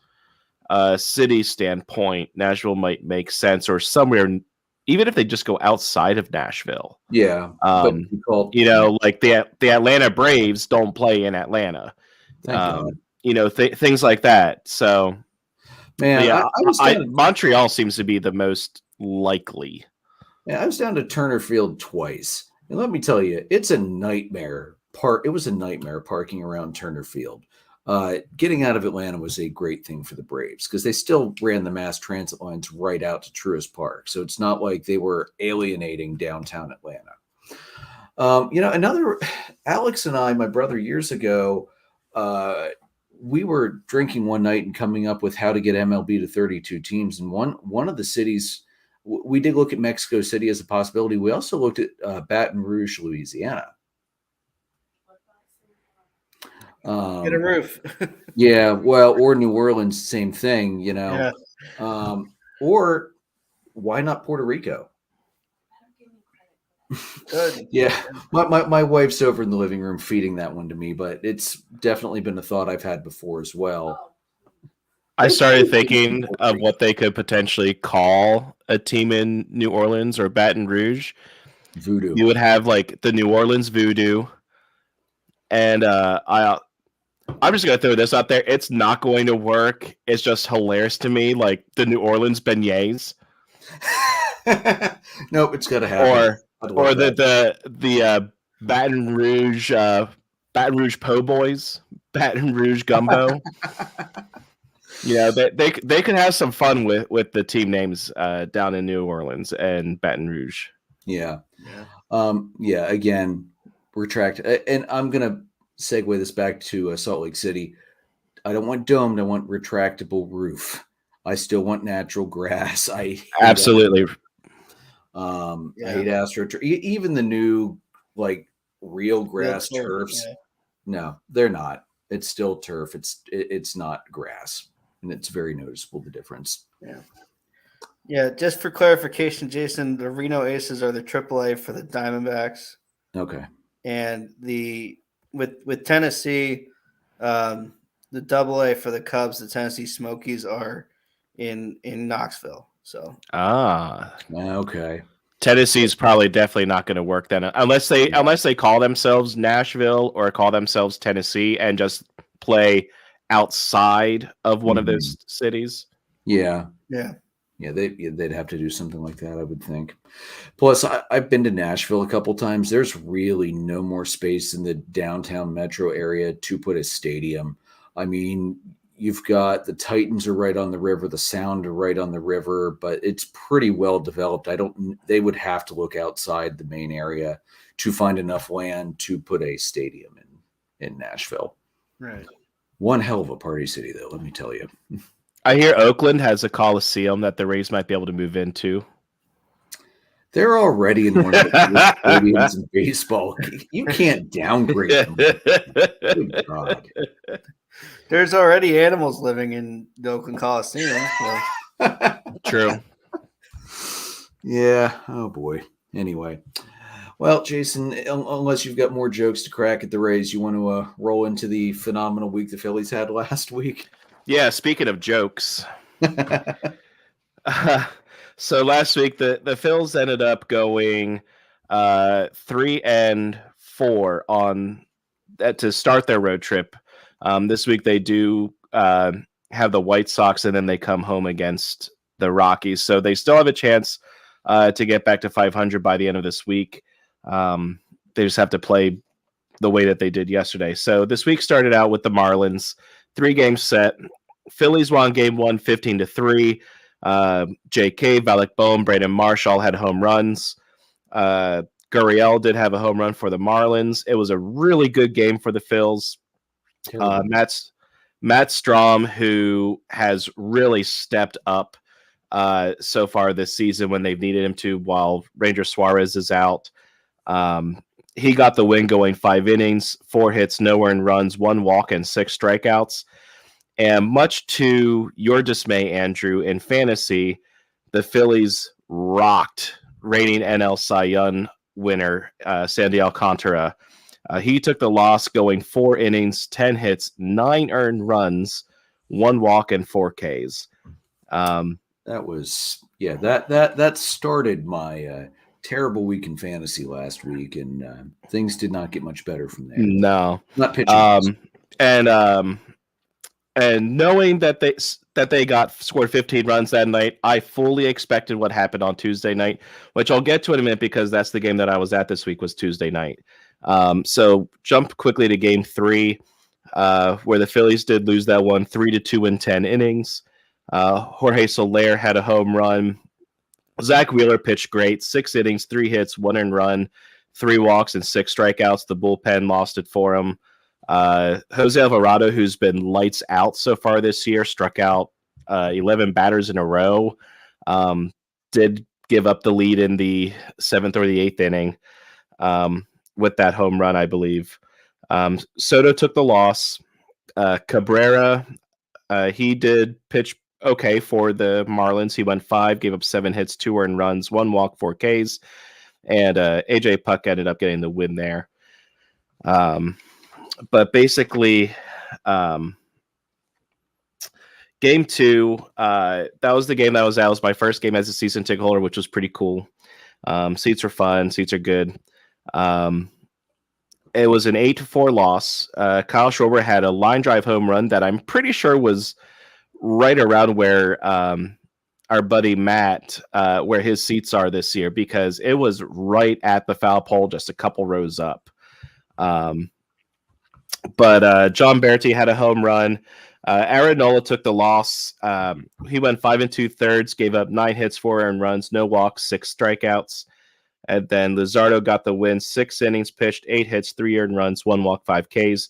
city standpoint. Nashville might make sense, or somewhere, even if they just go outside of Nashville. Yeah. Like the Atlanta Braves don't play in Atlanta. Things like that. So, man, yeah, Montreal seems to be the most likely. Yeah, I was down to Turner Field twice, and let me tell you, it's a nightmare. It was a nightmare parking around Turner Field. Getting out of Atlanta was a great thing for the Braves because they still ran the mass transit lines right out to Truist Park. So it's not like they were alienating downtown Atlanta. Alex and I, my brother, years ago, we were drinking one night and coming up with how to get MLB to 32 teams. And one of the cities, we did look at Mexico City as a possibility. We also looked at Baton Rouge, Louisiana. Get a roof. Yeah, well, or New Orleans, same thing, Yeah. Or why not Puerto Rico? Good. Yeah, my wife's over in the living room feeding that one to me, but it's definitely been a thought I've had before as well. I started thinking of what they could potentially call a team in New Orleans or Baton Rouge. Voodoo. You would have like the New Orleans Voodoo, and I'm just going to throw this out there. It's not going to work. It's just hilarious to me, like the New Orleans beignets. Nope, it's got to happen. Or the Baton Rouge Po' Boys, Baton Rouge Gumbo. They could have some fun with the team names down in New Orleans and Baton Rouge. Yeah. Again, retract, and I'm gonna segue this back to Salt Lake City. I don't want domed. I want retractable roof. I still want natural grass. Absolutely. I hate AstroTurf. Even the new real grass turfs. Yeah. No, they're not. It's still turf. It's not grass, and it's very noticeable the difference. Yeah. Just for clarification, Jason, the Reno Aces are the AAA for the Diamondbacks. Okay. And with Tennessee, the AA for the Cubs, the Tennessee Smokies are in Knoxville. So okay. Tennessee's probably definitely not going to work then, unless they call themselves Nashville or call themselves Tennessee and just play outside of one of those cities. Yeah. Yeah, they'd have to do something like that, I would think. Plus, I've been to Nashville a couple times. There's really no more space in the downtown metro area to put a stadium. I mean, you've got the Titans are right on the river, the Sound are right on the river, but it's pretty well developed. They would have to look outside the main area to find enough land to put a stadium in Nashville. Right. One hell of a party city, though, let me tell you. I hear Oakland has a Coliseum that the Rays might be able to move into. They're already in one of the biggest stadiums in baseball. You can't downgrade them. Good God. There's already animals living in the Oakland Coliseum. So. True. Yeah. Oh, boy. Anyway. Well, Jason, unless you've got more jokes to crack at the Rays, you want to roll into the phenomenal week the Phillies had last week? Yeah, speaking of jokes. So last week, the Phils ended up going 3-4 to start their road trip. This week they do have the White Sox, and then they come home against the Rockies. So they still have a chance to get back to 500 by the end of this week. They just have to play the way that they did yesterday. So this week started out with the Marlins, 3-game set. Phillies won game 1, 15-3. J.K., Valak Bohm, Brandon Marsh all had home runs. Gurriel did have a home run for the Marlins. It was a really good game for the Phils. Matt Strom, who has really stepped up so far this season when they've needed him to, while Ranger Suarez is out. He got the win going 5 innings, 4 hits, no earned runs, 1 walk, and 6 strikeouts. And much to your dismay, Andrew, in fantasy, the Phillies rocked reigning NL Cy Young winner, Sandy Alcantara. He took the loss going 4 innings, 10 hits, 9 earned runs, 1 walk, and 4 Ks. That started my terrible week in fantasy last week, and things did not get much better from there. No, not pitching. And knowing that they scored 15 runs that night, I fully expected what happened on Tuesday night, which I'll get to in a minute because that's the game that I was at this week was Tuesday night. So jump quickly to game 3, where the Phillies did lose that one 3-2 in 10 innings. Jorge Soler had a home run. Zach Wheeler pitched great, 6 innings, 3 hits, 1 earned run, 3 walks, and 6 strikeouts. The bullpen lost it for him. Jose Alvarado, who's been lights out so far this year, struck out 11 batters in a row. Did give up the lead in the 7th or the 8th inning with that home run, I believe. Soto took the loss. Cabrera, he did pitch okay for the Marlins. He went 5, gave up 7 hits, 2 earned runs, 1 walk, 4 Ks. And AJ Puck ended up getting the win there. But basically, game 2, that was the game that was out. It was my first game as a season ticket holder, which was pretty cool. Seats are fun. Seats are good. It was an 8-4 loss. Kyle Schwarber had a line drive home run that I'm pretty sure was right around where our buddy Matt, where his seats are this year, because it was right at the foul pole, just a couple rows up. But John Berti had a home run. Aaron Nola took the loss. He went 5 2/3, gave up 9 hits, 4 earned runs, no walks, 6 strikeouts. And then Luzardo got the win, 6 innings pitched, 8 hits, 3 earned runs, 1 walk, 5 Ks.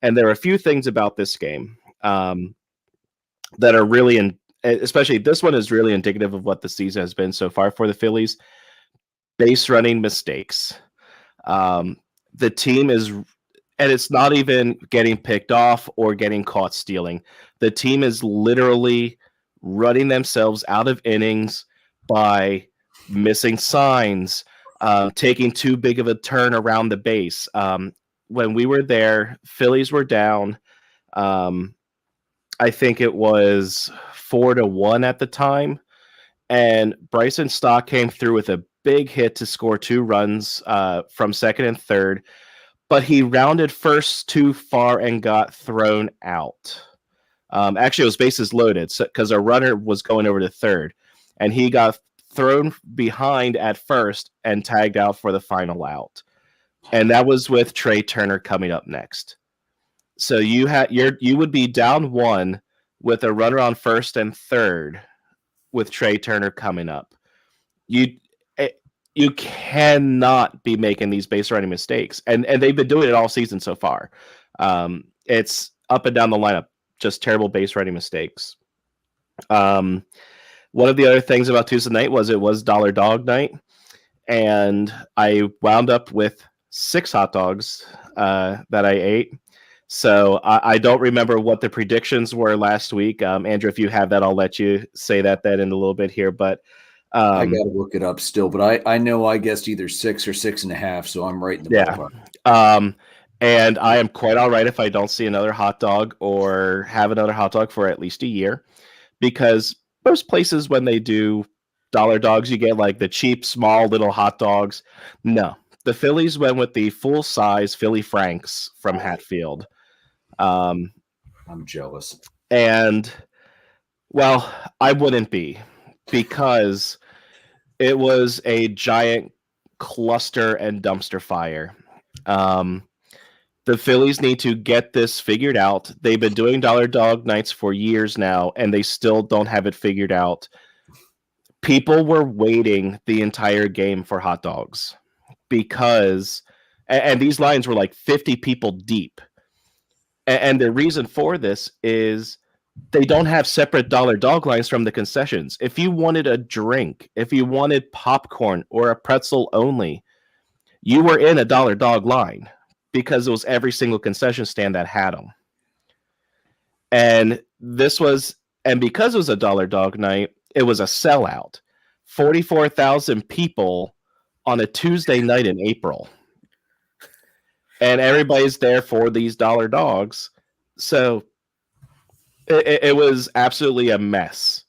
And there are a few things about this game that are really, especially this one is really indicative of what the season has been so far for the Phillies. Base running mistakes. The team is... And it's not even getting picked off or getting caught stealing. The team is literally running themselves out of innings by missing signs, taking too big of a turn around the base. When we were there, Phillies were down. I think it was 4-1 at the time. And Bryson Stott came through with a big hit to score 2 runs from second and third. But he rounded first too far and got thrown out. Actually, it was bases loaded because a runner was going over to third. and he got thrown behind at first and tagged out for the final out. And that was with Trey Turner coming up next. So you would be down 1 with a runner on first and third with Trey Turner coming up. You cannot be making these base running mistakes. And they've been doing it all season so far. It's up and down the lineup, just terrible base running mistakes. One of the other things about Tuesday night was it was Dollar Dog night. And I wound up with 6 hot dogs that I ate. So I don't remember what the predictions were last week. Andrew, if you have that, I'll let you say that in a little bit here. But I got to look it up still. But I know I guessed either 6 or 6.5, so I'm right in the ballpark. And I am quite all right if I don't see another hot dog or have another hot dog for at least a year, because most places when they do dollar dogs, you get like the cheap, small little hot dogs. No, the Phillies went with the full size Philly Franks from Hatfield. I'm jealous. And, well, I wouldn't be, because it was a giant cluster and dumpster fire. The Phillies need to get this figured out. They've been doing dollar dog nights for years now, and they still don't have it figured out. People were waiting the entire game for hot dogs because, and these lines were like 50 people deep. And the reason for this is they don't have separate dollar dog lines from the concessions. If you wanted a drink, if you wanted popcorn or a pretzel only, you were in a dollar dog line because it was every single concession stand that had them. And because it was a dollar dog night, it was a sellout. 44,000 people on a Tuesday night in April. And everybody's there for these dollar dogs. So it was absolutely a mess.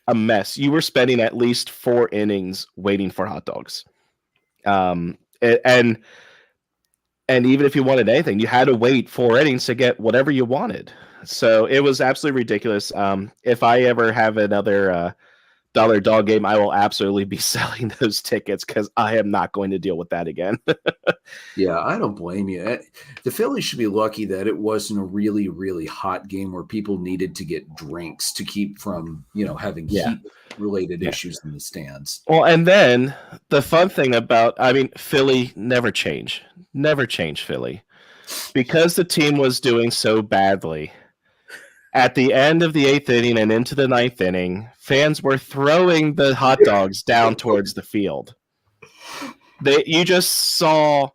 A mess. You were spending at least 4 innings waiting for hot dogs. And even if you wanted anything, you had to wait 4 innings to get whatever you wanted. So it was absolutely ridiculous. If I ever have another dollar dog game, I will absolutely be selling those tickets because I am not going to deal with that again. Yeah, I don't blame you. The Phillies should be lucky that it wasn't a really, really hot game where people needed to get drinks to keep from, having heat-related issues in the stands. Well, and then the fun thing about, Philly never change Philly. Because the team was doing so badly, at the end of the 8th inning and into the 9th inning, fans were throwing the hot dogs down towards the field. You just saw,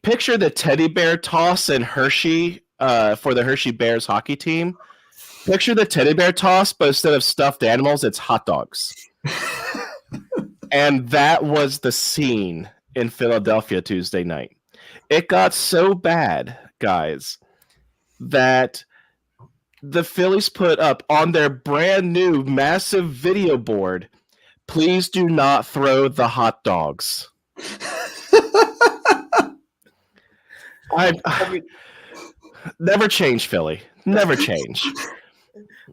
picture the teddy bear toss in Hershey for the Hershey Bears hockey team. Picture the teddy bear toss, but instead of stuffed animals, it's hot dogs. And that was the scene in Philadelphia Tuesday night. It got so bad, guys, that the Phillies put up on their brand new massive video board, "Please do not throw the hot dogs." I never change, Philly. Never change.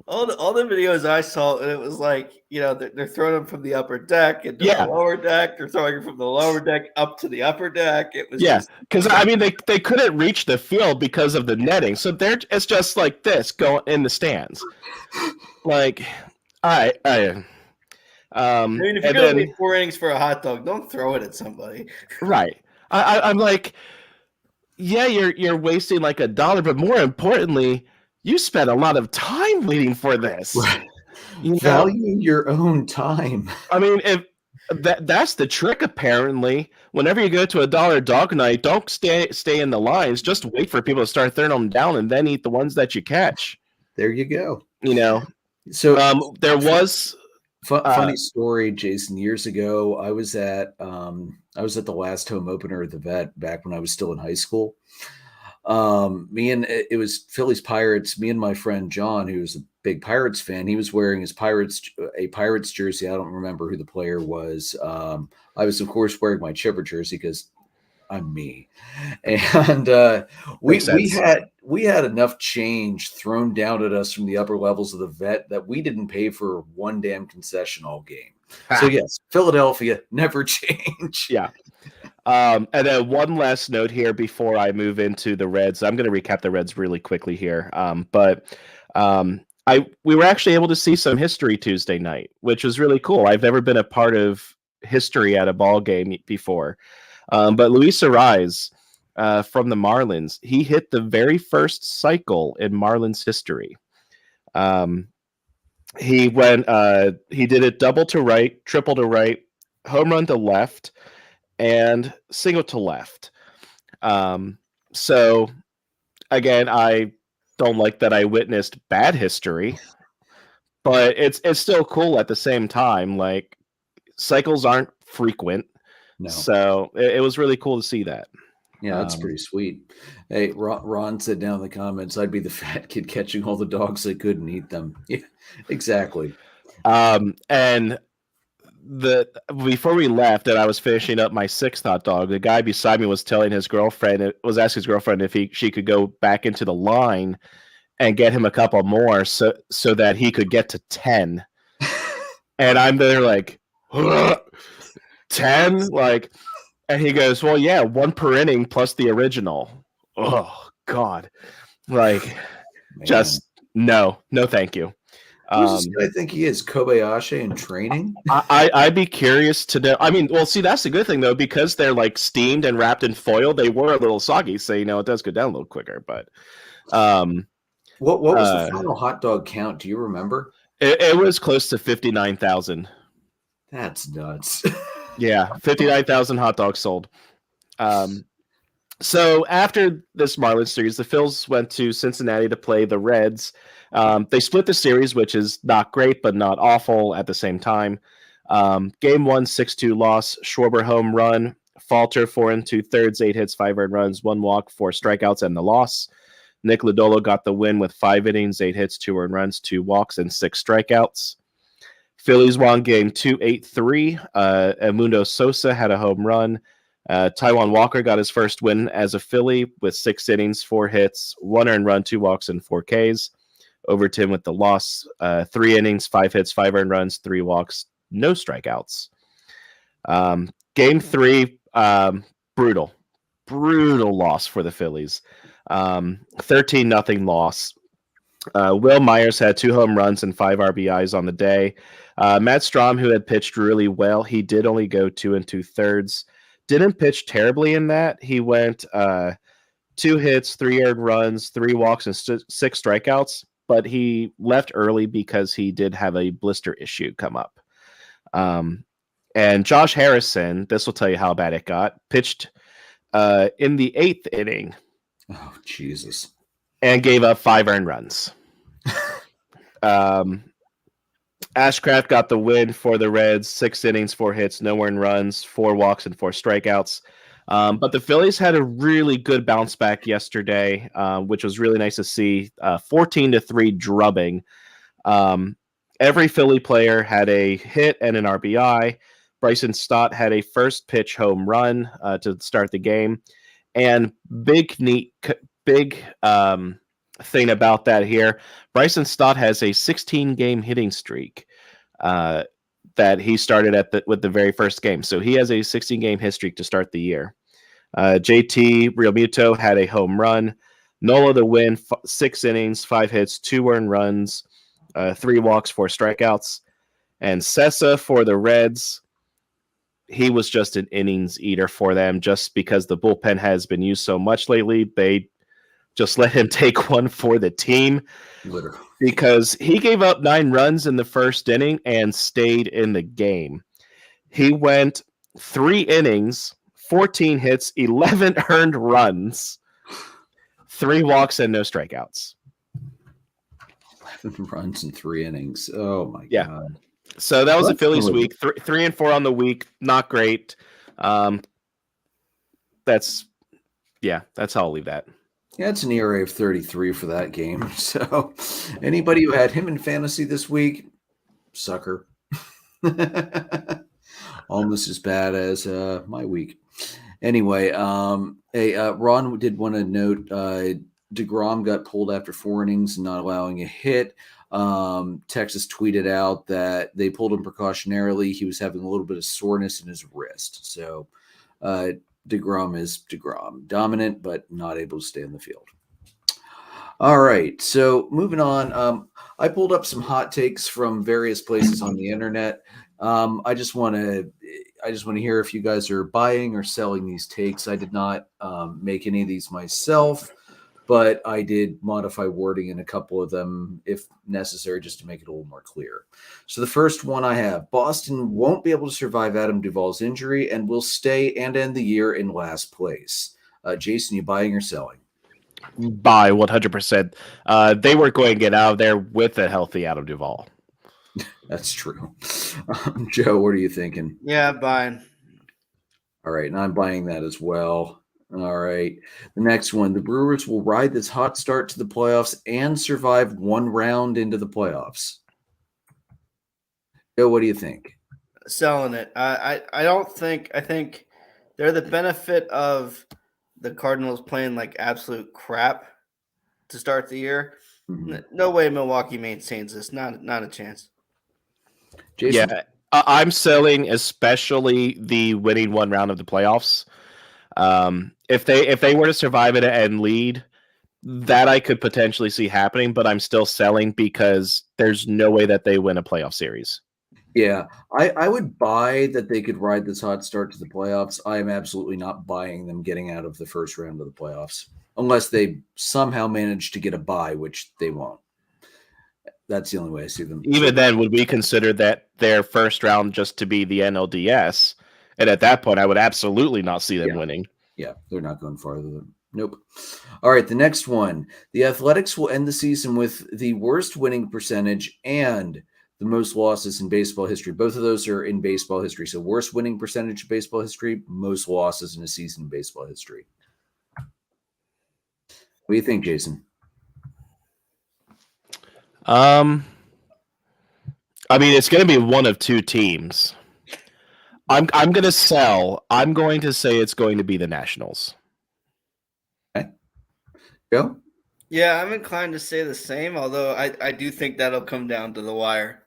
All the videos I saw, and it was like, they're throwing them from the upper deck into the lower deck. They're throwing them from the lower deck up to the upper deck. It was because they couldn't reach the field because of the netting, so it's just like this going in the stands. If you're gonna wait 4 innings for a hot dog, don't throw it at somebody. Right. I'm like, you're wasting like $1, but more importantly, you spent a lot of time waiting for this. Right. Value your own time. If that's the trick, apparently. Whenever you go to a dollar dog night, don't stay in the lines. Just wait for people to start throwing them down and then eat the ones that you catch. There you go. So there was funny story, Jason. Years ago, I was at the last home opener at the Vet back when I was still in high school. It was Phillies Pirates. Me and my friend John, who was a big Pirates fan, he was wearing a Pirates jersey. I don't remember who the player was. I was, of course, wearing my Chipper jersey because I'm me. And we had enough change thrown down at us from the upper levels of the vet that we didn't pay for one damn concession all game. So yes, Philadelphia never change. Yeah. And then one last note here before I move into the Reds. I'm going to recap the Reds really quickly here. We were actually able to see some history Tuesday night, which was really cool. I've never been a part of history at a ball game before. But Luis Arraez from the Marlins, he hit the very first cycle in Marlins history. He did it double to right, triple to right, home run to left, and single to left. So again, I don't like that I witnessed bad history, but it's still cool at the same time. Like, cycles aren't frequent. No. So it was really cool to see that. Yeah, that's pretty sweet. Hey, Ron said down in the comments, I'd be the fat kid catching all the dogs that couldn't eat them. Yeah, exactly. And before we left and I was finishing up my 6th hot dog, the guy beside me was telling his girlfriend, was asking his girlfriend if she could go back into the line and get him a couple more so that he could get to 10. And I'm there like, 10? Like, and he goes, well, yeah, 1 per inning plus the original. Oh, God. Like, man. Just no, thank you. Who's this guy think he is? Kobayashi in training? I'd be curious to know. I mean, well, see, that's the good thing, though, because they're like steamed and wrapped in foil, they were a little soggy, so, it does go down a little quicker. But what was the final hot dog count? Do you remember? It was close to 59,000. That's nuts. Yeah, 59,000 hot dogs sold. So after this Marlins series, the Phils went to Cincinnati to play the Reds. They split the series, which is not great, but not awful at the same time. Game 1, 6-2 loss. Schwarber home run. Falter 4 2/3, 8 hits, 5 earned runs, 1 walk, 4 strikeouts, and the loss. Nick Lodolo got the win with 5 innings, 8 hits, 2 earned runs, 2 walks, and 6 strikeouts. Phillies won game 2, 8-3. Edmundo Sosa had a home run. Taijuan Walker got his first win as a Philly with 6 innings, 4 hits, 1 earned run, 2 walks, and 4 Ks. Overton with the loss, 3 innings, 5 hits, 5 earned runs, 3 walks, no strikeouts. Game 3, brutal loss for the Phillies. 13-0 loss. Will Myers had 2 home runs and 5 RBIs on the day. Matt Strahm, who had pitched really well, he did only go 2 2/3. Didn't pitch terribly in that. He went 2 hits, 3 earned runs, 3 walks, and 6 strikeouts. But he left early because he did have a blister issue come up. And Josh Harrison, this will tell you how bad it got, pitched in the 8th inning. Oh, Jesus. And gave up 5 earned runs. Ashcraft got the win for the Reds, 6 innings, 4 hits, no earned runs, 4 walks, and 4 strikeouts. But the Phillies had a really good bounce back yesterday, which was really nice to see. 14-3 drubbing. Every Philly player had a hit and an RBI. Bryson Stott had a first pitch home run to start the game. And big thing about that here, Bryson Stott has a 16-game hitting streak that he started with the very first game. So he has a 16-game hit streak to start the year. JT Realmuto had a home run. Nola the win, 6 innings, 5 hits, 2 earned runs, 3 walks, 4 strikeouts. And Sessa for the Reds, he was just an innings eater for them just because the bullpen has been used so much lately. They just let him take one for the team. Literally. Because he gave up 9 runs in the first inning and stayed in the game. He went 3 innings, 14 hits, 11 earned runs, 3 walks, and no strikeouts. 11 runs in 3 innings. Oh, my God. So that was a Phillies week. 3-4 on the week. Not great. That's how I'll leave that. Yeah, it's an ERA of 33 for that game. So anybody who had him in fantasy this week, sucker. Almost as bad as my week. Anyway, Ron did want to note DeGrom got pulled after 4 innings, not allowing a hit. Texas tweeted out that they pulled him precautionarily. He was having a little bit of soreness in his wrist. So DeGrom is DeGrom. Dominant, but not able to stay in the field. All right. So moving on, I pulled up some hot takes from various places on the internet. I just want to hear if you guys are buying or selling these takes. I did not make any of these myself, but I did modify wording in a couple of them if necessary, just to make it a little more clear. So the first one I have: Boston won't be able to survive Adam Duvall's injury and will stay and end the year in last place. Jason, you buying or selling? Buy 100%. They weren't going to get out of there with a healthy Adam Duvall. That's true. Joe, what are you thinking? Yeah, buying. All right, and I'm buying that as well. All right. The next one: the Brewers will ride this hot start to the playoffs and survive 1 round into the playoffs. Joe, what do you think? Selling it. I think they're the benefit of the Cardinals playing like absolute crap to start the year. Mm-hmm. No way Milwaukee maintains this. Not a chance. Jason? Yeah, I'm selling, especially the winning 1 round of the playoffs. If they were to survive it and lead, that I could potentially see happening, but I'm still selling because there's no way that they win a playoff series. Yeah, I would buy that they could ride this hot start to the playoffs. I am absolutely not buying them getting out of the first round of the playoffs unless they somehow manage to get a bye, which they won't. That's the only way I see them. Even then, would we consider that their first round just to be the NLDS? And at that point, I would absolutely not see them winning. Yeah, they're not going farther than. Nope. All right, the next one. The Athletics will end the season with the worst winning percentage and the most losses in baseball history. Both of those are in baseball history. So worst winning percentage of baseball history, most losses in a season in baseball history. What do you think, Jason? I mean, it's going to be one of 2 teams. I'm going to sell. I'm going to say it's going to be the Nationals. Okay. Joe? Yeah, I'm inclined to say the same, although I do think that'll come down to the wire.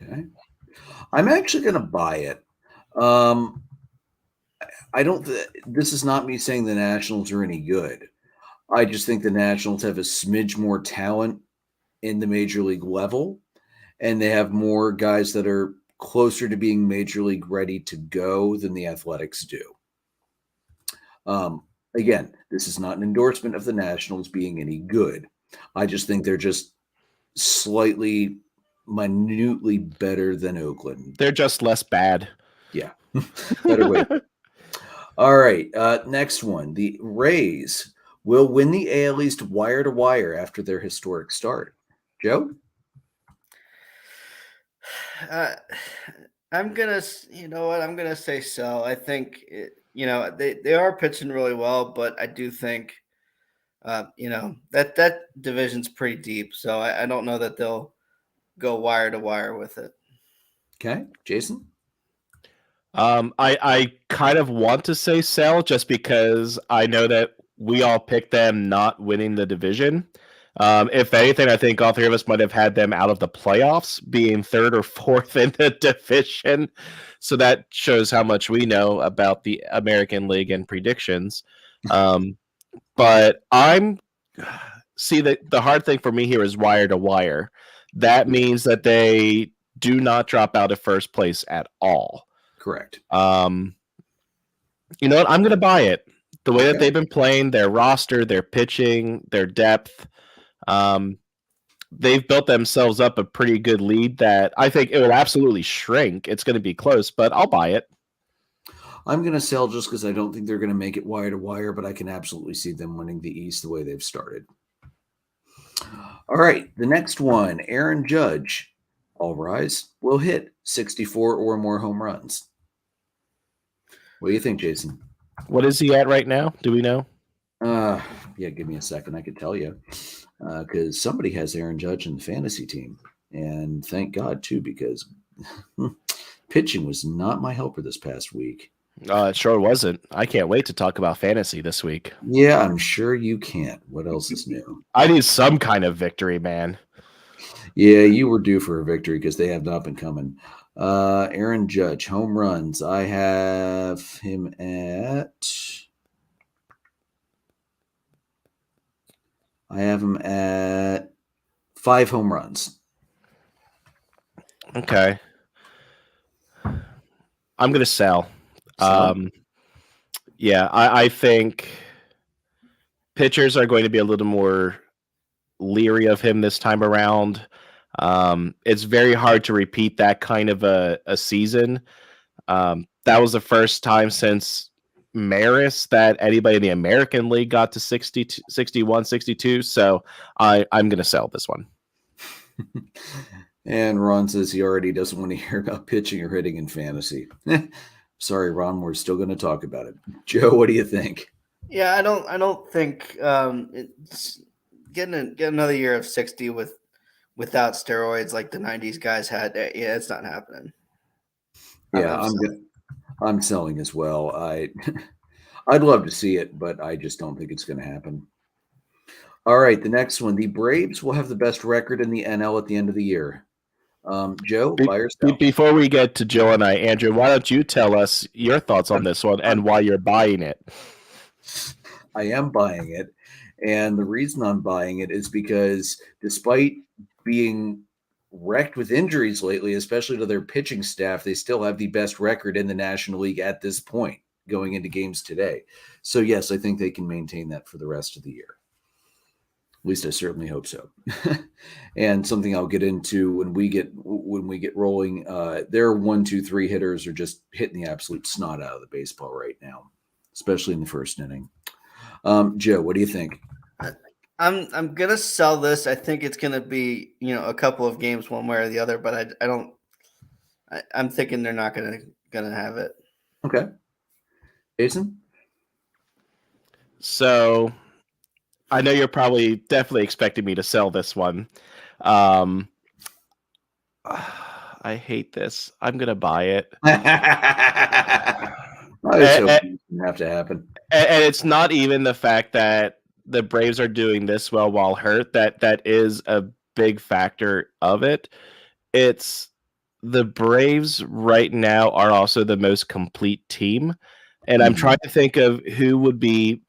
Okay. I'm actually going to buy it. I don't. This is not me saying the Nationals are any good. I just think the Nationals have a smidge more talent in the major league level, and they have more guys that are closer to being major league ready to go than the Athletics do. Again, this is not an endorsement of the Nationals being any good. I just think they're just slightly, minutely better than Oakland. They're just less bad. Yeah. Better way. All right. Next one. The Rays will win the AL East wire to wire after their historic start. Joe? I'm going to say so. I think, they are pitching really well, but I do think, that division's pretty deep. So I don't know that they'll go wire to wire with it. Okay. Jason? I kind of want to say sell just because I know that we all picked them not winning the division. If anything, I think all 3 of us might have had them out of the playoffs, being 3rd or 4th in the division. So that shows how much we know about the American League and predictions. But the hard thing for me here is wire to wire. That means that they do not drop out of first place at all. Correct. You know what? I'm going to buy it. The way that they've been playing, their roster, their pitching, their depth, they've built themselves up a pretty good lead that I think it will absolutely shrink. It's going to be close, but I'll buy it. I'm going to sell just because I don't think they're going to make it wire to wire, but I can absolutely see them winning the East the way they've started. All right, the next one, Aaron Judge, all rise, will hit 64 or more home runs. What do you think, Jason? What is he at right now? Do we know? Yeah, give me a second. I could tell you because somebody has Aaron Judge in the fantasy team, and thank God too, because pitching was not my helper this past week. It sure wasn't. I can't wait to talk about fantasy this week. Yeah, I'm sure you can't. What else is new? I need some kind of victory, man. Yeah, you were due for a victory because they have not been coming. Aaron Judge, home runs. I have him at 5 home runs. Okay. I'm going to sell. Yeah, I think pitchers are going to be a little more leery of him this time around. It's very hard to repeat that kind of a season. That was the first time since Maris that anybody in the American League got to 60, 61, 62. So I'm going to sell this one. And Ron says he already doesn't want to hear about pitching or hitting in fantasy. Sorry, Ron, we're still going to talk about it. Joe, what do you think? Yeah, I don't think it's getting another year of 60 without steroids like the 90s guys had. Yeah, it's not happening. Yeah, I'm selling as well. I'd love to see it, but I just don't think it's going to happen. All right, the next one. The Braves will have the best record in the NL at the end of the year. Joe, buy or sell? Before we get to Joe and I, Andrew, why don't you tell us your thoughts on this one and why you're buying it? I am buying it. And the reason I'm buying it is because despite being wrecked with injuries lately, especially to their pitching staff, they still have the best record in the National League at this point going into games today. So, yes, I think they can maintain that for the rest of the year. At least I certainly hope so. And something I'll get into when we get rolling, their 1, 2, 3 hitters are just hitting the absolute snot out of the baseball right now, especially in the first inning. Joe, what do you think? I'm gonna sell this. I think it's gonna be a couple of games one way or the other, but I'm thinking they're not gonna have it. Okay, Jason. So I know you're definitely expecting me to sell this one. I hate this. I'm gonna buy it. I was hoping it didn't have to happen. And it's not even the fact that the Braves are doing this well while hurt. That is a big factor of it. It's the Braves right now are also the most complete team. And I'm trying to think of who would be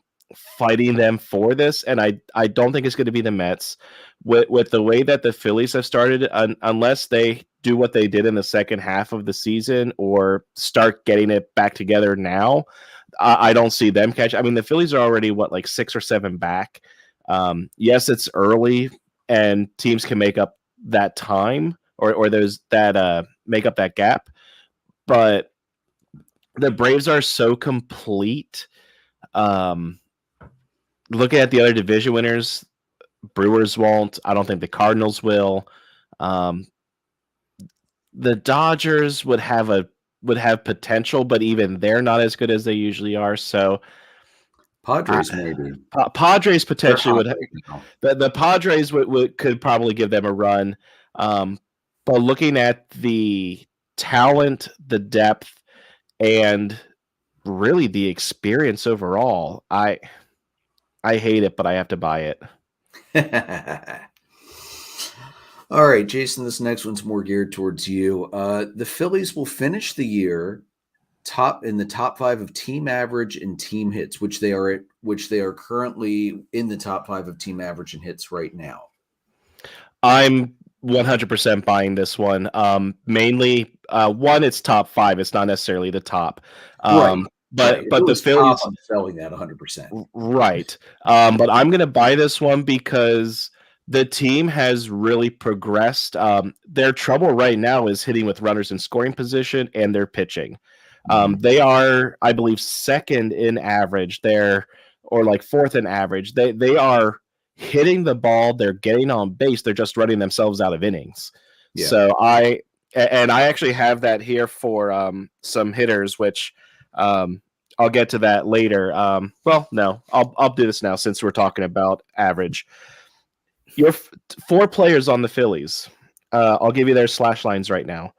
fighting them for this. And I don't think it's going to be the Mets. With the way that the Phillies have started, unless they do what they did in the second half of the season or start getting it back together now, I don't see them catch. I mean, the Phillies are already, 6 or 7 back. Yes, it's early, and teams can make up that time or those that make up that gap. But the Braves are so complete. Looking at the other division winners, Brewers won't. I don't think the Cardinals will. The Dodgers would have potential, but even they're not as good as they usually are. So Padres maybe. Padres potentially would have. The Padres could probably give them a run. But looking at the talent, the depth, and really the experience overall, I hate it, but I have to buy it. All right, Jason, this next one's more geared towards you. The Phillies will finish the year in the top 5 of team average and team hits, which they are currently in the top 5 of team average and hits right now. I'm 100% buying this one. Mainly, one, it's top 5. It's not necessarily the top. Right. But the Phillies, I'm selling that 100%. Right. But I'm going to buy this one because the team has really progressed. Their trouble right now is hitting with runners in scoring position and their pitching. They are, I believe, second in average there, or 4th in average. They are hitting the ball. They're getting on base. They're just running themselves out of innings. Yeah. So I actually have that here for some hitters, which I'll get to that later. Well, no, I'll do this now since we're talking about average. Your 4 players on the Phillies. I'll give you their slash lines right now.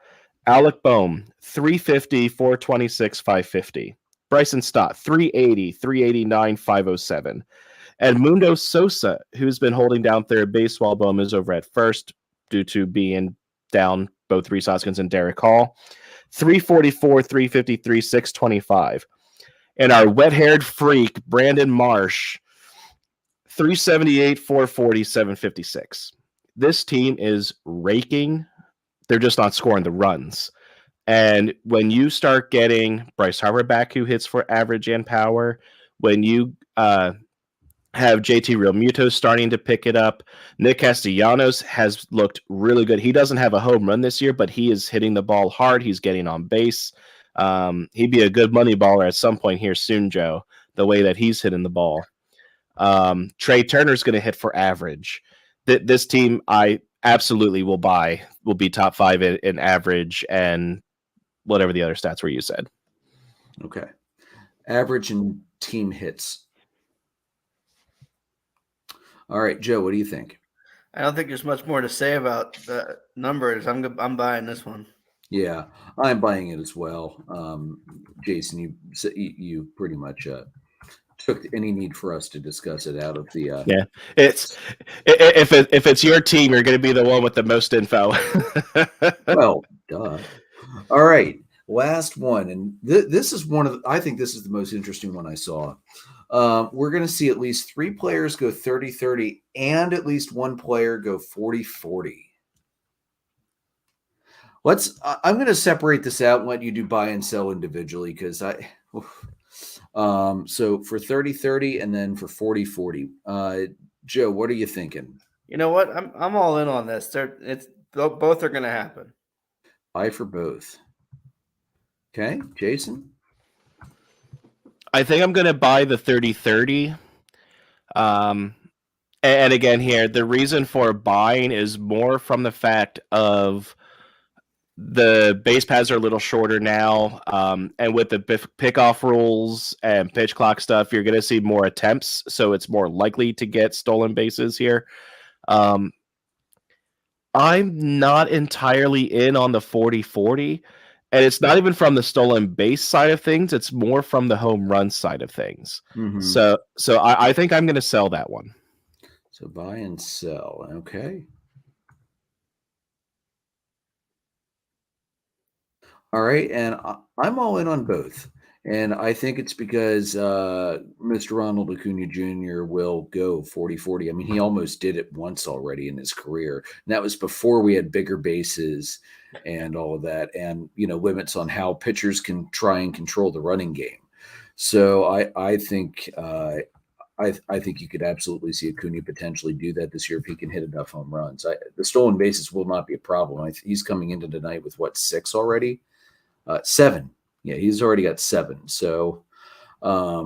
Alec Boehm, 350, 426, 550. Bryson Stott, 380, 389, 507. Edmundo Sosa, who's been holding down third base while Boehm is over at first due to being down both Rhys Hoskins and Derek Hall, 344, 353, 625. And our wet-haired freak, Brandon Marsh, 378, 440, 756. This team is raking. They're just not scoring the runs. And when you start getting Bryce Harper back, who hits for average and power, when you have JT Realmuto starting to pick it up, Nick Castellanos has looked really good. He doesn't have a home run this year, but he is hitting the ball hard. He's getting on base. He'd be a good money baller at some point here soon, Joe, the way that he's hitting the ball. Trey Turner's going to hit for average. This team, I absolutely will be top 5 in average and whatever the other stats were you said. Okay. Average and team hits. All right, Joe, what do you think? I don't think there's much more to say about the numbers. I'm buying this one. Yeah, I'm buying it as well. Jason, you pretty much took any need for us to discuss it out of the. Yeah, if it's your team, you're going to be the one with the most info. Well, duh. All right, last one, and this is I think this is the most interesting one I saw. We're going to see at least 3 players go 30-30 and at least 1 player go 40-40. I'm going to separate this out and let you do buy and sell individually because so for 30-30 and then for 40-40. Joe, what are you thinking? You know what? I'm all in on this. Both are going to happen. Buy for both. Okay, Jason? I think I'm going to buy the 30-30. And again here, the reason for buying is more from the fact of the base paths are a little shorter now. And with the pickoff rules and pitch clock stuff, you're going to see more attempts. So it's more likely to get stolen bases here. I'm not entirely in on the 40-40. And it's not even from the stolen base side of things. It's more from the home run side of things. Mm-hmm. So I think I'm going to sell that one. So buy and sell. Okay. All right. And I'm all in on both. And I think it's because Mr. Ronald Acuna Jr. will go 40-40. I mean, he almost did it once already in his career. And that was before we had bigger bases and all of that, and limits on how pitchers can try and control the running game. So I think I think you could absolutely see Acuna potentially do that this year if he can hit enough home runs. The stolen bases will not be a problem. He's coming into tonight with 6 already? 7. Yeah, he's already got 7. So, I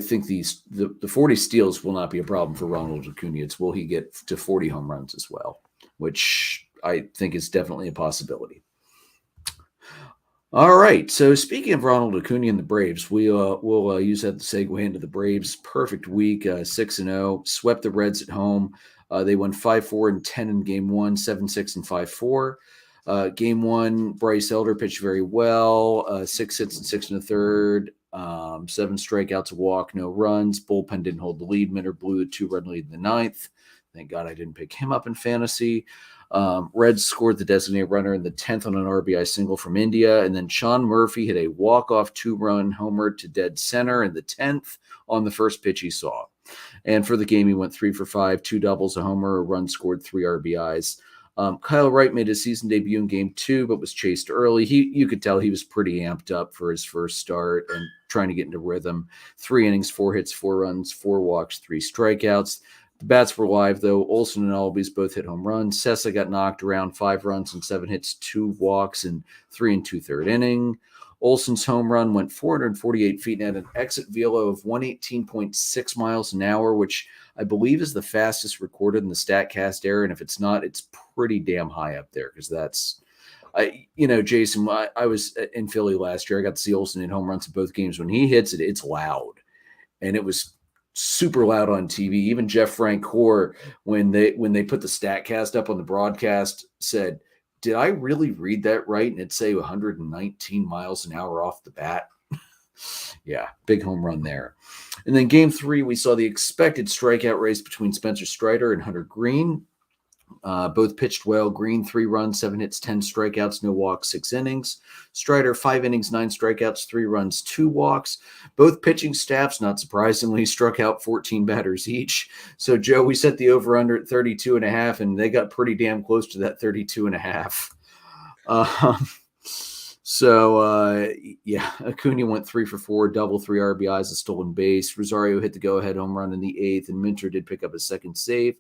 think the 40 steals will not be a problem for Ronald Acuna. It's will he get to 40 home runs as well, which I think is definitely a possibility. All right. So speaking of Ronald Acuna and the Braves, we'll use that to segue into the Braves. Perfect week, 6-0, swept the Reds at home. They won 5-4 and 10 in game 1, 7-6 and 5-4. Game 1, Bryce Elder pitched very well, 6 hits and 6 1/3, 7 strikeouts, a walk, no runs. Bullpen didn't hold the lead. Minter blew a 2-run lead in the 9th. Thank God I didn't pick him up in fantasy. Reds scored the designated runner in the 10th on an RBI single from India, and then Sean Murphy hit a walk-off 2-run homer to dead center in the 10th on the first pitch he saw. And for the game, he went 3 for 5, 2 doubles, a homer, a run scored, 3 RBIs. Kyle Wright made his season debut in game 2, but was chased early. You could tell he was pretty amped up for his first start and trying to get into rhythm. 3 innings, 4 hits, 4 runs, 4 walks, 3 strikeouts. The bats were live, though. Olsen and Albies both hit home runs. Sessa got knocked around, 5 runs and 7 hits, 2 walks in 3 2/3 inning. Olsen's home run went 448 feet and had an exit velo of 118.6 miles an hour, which I believe is the fastest recorded in the StatCast era. And if it's not, it's pretty damn high up there because that's, Jason, I was in Philly last year. I got to see Olsen hit home runs in both games. When he hits it, it's loud. And it was super loud on TV. Even Jeff Francoeur, when they put the StatCast up on the broadcast, said, did I really read that right? And it'd say 119 miles an hour off the bat. Yeah, big home run there. And then game 3, we saw the expected strikeout race between Spencer Strider and Hunter Green. Both pitched well. Green, 3 runs, 7 hits, 10 strikeouts, no walks, 6 innings. Strider, 5 innings, 9 strikeouts, 3 runs, 2 walks. Both pitching staffs, not surprisingly, struck out 14 batters each. So, Joe, we set the over-under at 32.5, and they got pretty damn close to that 32.5. Yeah, Acuna went 3 for 4, double, 3 RBIs, a stolen base. Rosario hit the go-ahead home run in the 8th, and Minter did pick up a second save.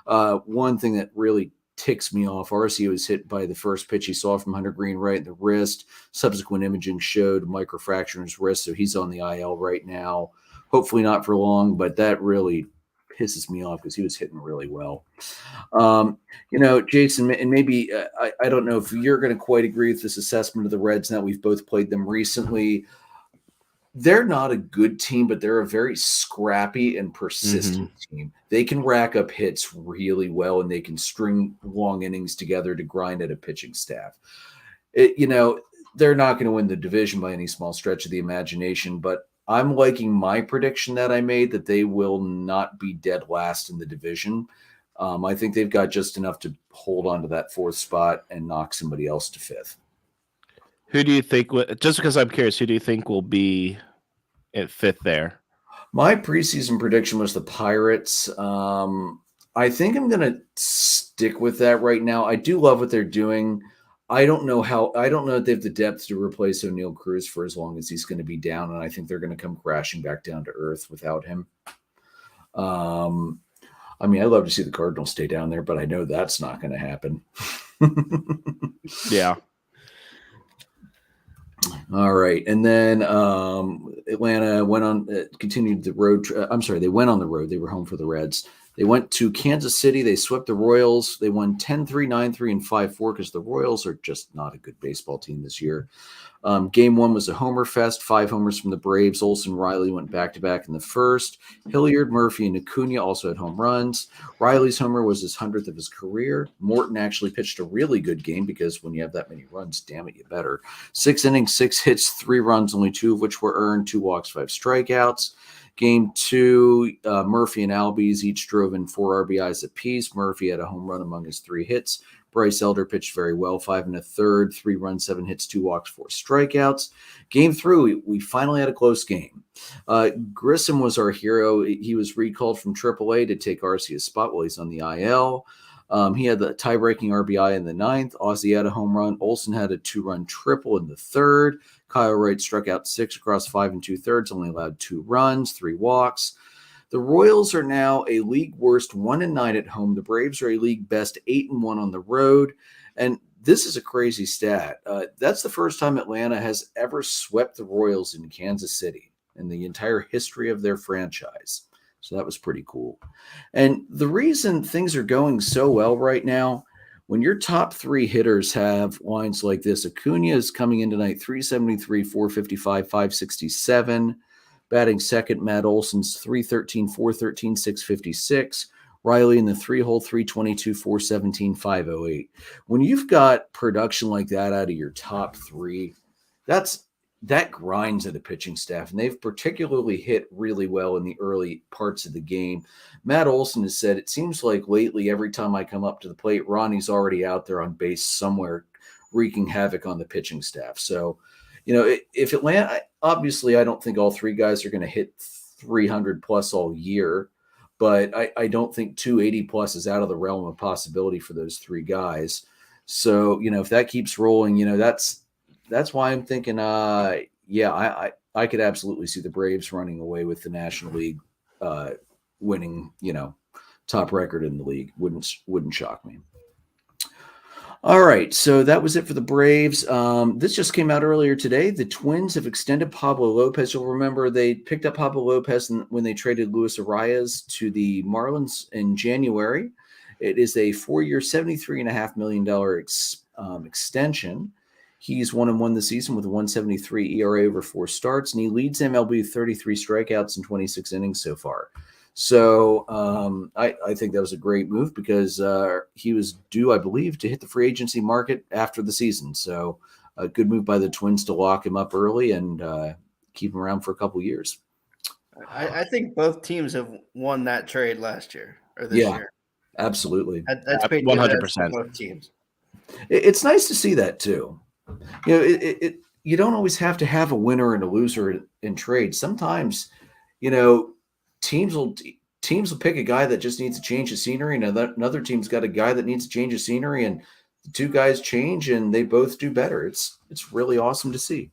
One thing that really ticks me off, Arcia was hit by the first pitch he saw from Hunter Green right in the wrist. Subsequent imaging showed microfracture in his wrist, so he's on the IL right now. Hopefully not for long, but that really pisses me off because he was hitting really well. Jason, and maybe I don't know if you're going to quite agree with this assessment of the Reds now we've both played them recently. They're not a good team, but they're a very scrappy and persistent team. They can rack up hits really well, and they can string long innings together to grind at a pitching staff. They're not going to win the division by any small stretch of the imagination, but I'm liking my prediction that I made that they will not be dead last in the division. I think they've got just enough to hold on to that 4th spot and knock somebody else to 5th. Who do you think, just because I'm curious, who do you think will be at 5th there? My preseason prediction was the Pirates. I think I'm going to stick with that right now. I do love what they're doing. I don't know if they have the depth to replace O'Neal Cruz for as long as he's going to be down, and I think they're going to come crashing back down to earth without him. I'd love to see the Cardinals stay down there, but I know that's not going to happen. Yeah. All right. And then Atlanta continued the road. They went on the road. They were home for the Reds. They went to Kansas City. They swept the Royals. They won 10-3, 9-3, and 5-4 because the Royals are just not a good baseball team this year. Game 1 was a homer fest, 5 homers from the Braves. Olsen, Riley went back-to-back in the first. Hilliard, Murphy, and Acuna also had home runs. Riley's homer was his 100th of his career. Morton actually pitched a really good game because when you have that many runs, damn it, you better. 6 innings, 6 hits, 3 runs, only 2 of which were earned, 2 walks, 5 strikeouts. Game 2, Murphy and Albies each drove in 4 RBIs apiece. Murphy had a home run among his 3 hits. Bryce Elder pitched very well, 5 1/3, 3 runs, 7 hits, 2 walks, 4 strikeouts. Game 3, we finally had a close game. Grissom was our hero. He was recalled from AAA to take Arcia's spot while he's on the IL. He had the tie-breaking RBI in the 9th. Ozzie had a home run. Olsen had a 2-run triple in the 3rd. Kyle Wright struck out 6 across 5 2/3, only allowed 2 runs, 3 walks. The Royals are now a league worst 1-9 at home. The Braves are a league best 8-1 on the road. And this is a crazy stat. That's the first time Atlanta has ever swept the Royals in Kansas City in the entire history of their franchise. So that was pretty cool. And the reason things are going so well right now, when your top 3 hitters have lines like this, Acuna is coming in tonight, 373, 455, 567. Batting second, Matt Olson's 313, 413, 656. Riley in the 3-hole, 322, 417, 508. When you've got production like that out of your top 3, that grinds at a pitching staff, and they've particularly hit really well in the early parts of the game. Matt Olson has said, it seems like lately every time I come up to the plate, Ronnie's already out there on base somewhere wreaking havoc on the pitching staff. So, if Atlanta, obviously I don't think all 3 guys are going to hit 300 plus all year, but I don't think 280 plus is out of the realm of possibility for those 3 guys. So, if that keeps rolling, that's why I'm thinking, I could absolutely see the Braves running away with the National League, winning, top record in the league. Wouldn't shock me. All right, so that was it for the Braves. This just came out earlier today. The Twins have extended Pablo Lopez. You'll remember they picked up Pablo Lopez when they traded Luis Arias to the Marlins in January. It is a 4-year, $73.5 million extension. He's 1-1 this season with a 1.73 ERA over 4 starts, and he leads MLB with 33 strikeouts in 26 innings so far. So I think that was a great move because he was due, I believe, to hit the free agency market after the season. So a good move by the Twins to lock him up early and keep him around for a couple years. I think both teams have won that trade last year or this year. Absolutely. That's paid 100% for both teams. It's nice to see that too. You don't always have to have a winner and a loser in trade. Sometimes, teams will pick a guy that just needs to change the scenery, and another team's got a guy that needs to change the scenery, and the two guys change and they both do better. It's really awesome to see.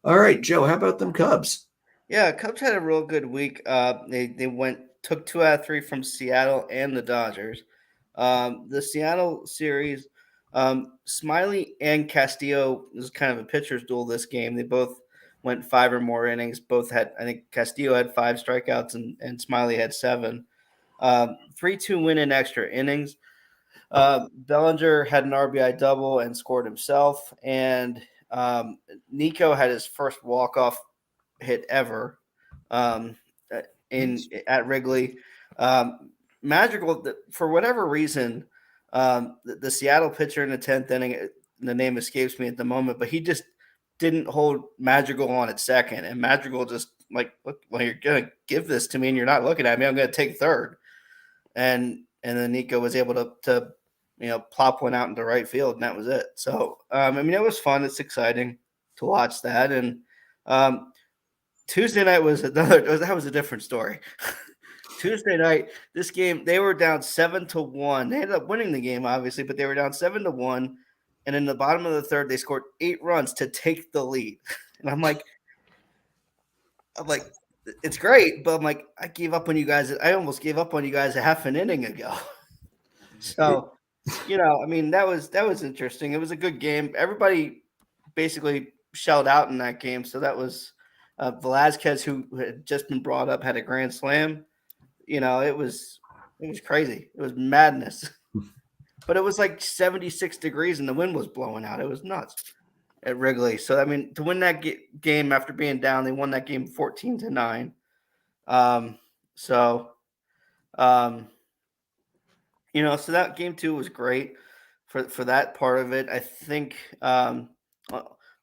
All right, Joe, how about them Cubs? Yeah, Cubs had a real good week. They took 2 out of 3 from Seattle and the Dodgers. The Seattle series, Smiley and Castillo was kind of a pitcher's duel this game. They both went 5 or more innings. Both had, I think Castillo had 5 strikeouts and Smiley had 7. 3-2 win in extra innings. Bellinger had an RBI double and scored himself. And Nico had his first walk-off hit ever at Wrigley. Madrigal, for whatever reason, the Seattle pitcher in the 10th inning, the name escapes me at the moment, but he just didn't hold Madrigal on at second. And Madrigal just like, look, well, you're going to give this to me and you're not looking at me. I'm going to take third. And then Nico was able to plop one out into right field, and that was it. So, it was fun. It's exciting to watch that. And Tuesday night was a different story. Tuesday night, this game, they were down 7-1. They ended up winning the game, obviously, but they were down 7-1. And in the bottom of the third, they scored 8 runs to take the lead. And I'm like, it's great, but I'm like, I gave up on you guys. I almost gave up on you guys a half an inning ago. So, that was interesting. It was a good game. Everybody basically shelled out in that game. So that was Velazquez, who had just been brought up, had a grand slam. It was crazy. It was madness. But it was like 76 degrees and the wind was blowing out. It was nuts at Wrigley. So, to win that game after being down, they won that game 14-9. So that game 2 was great for that part of it. I think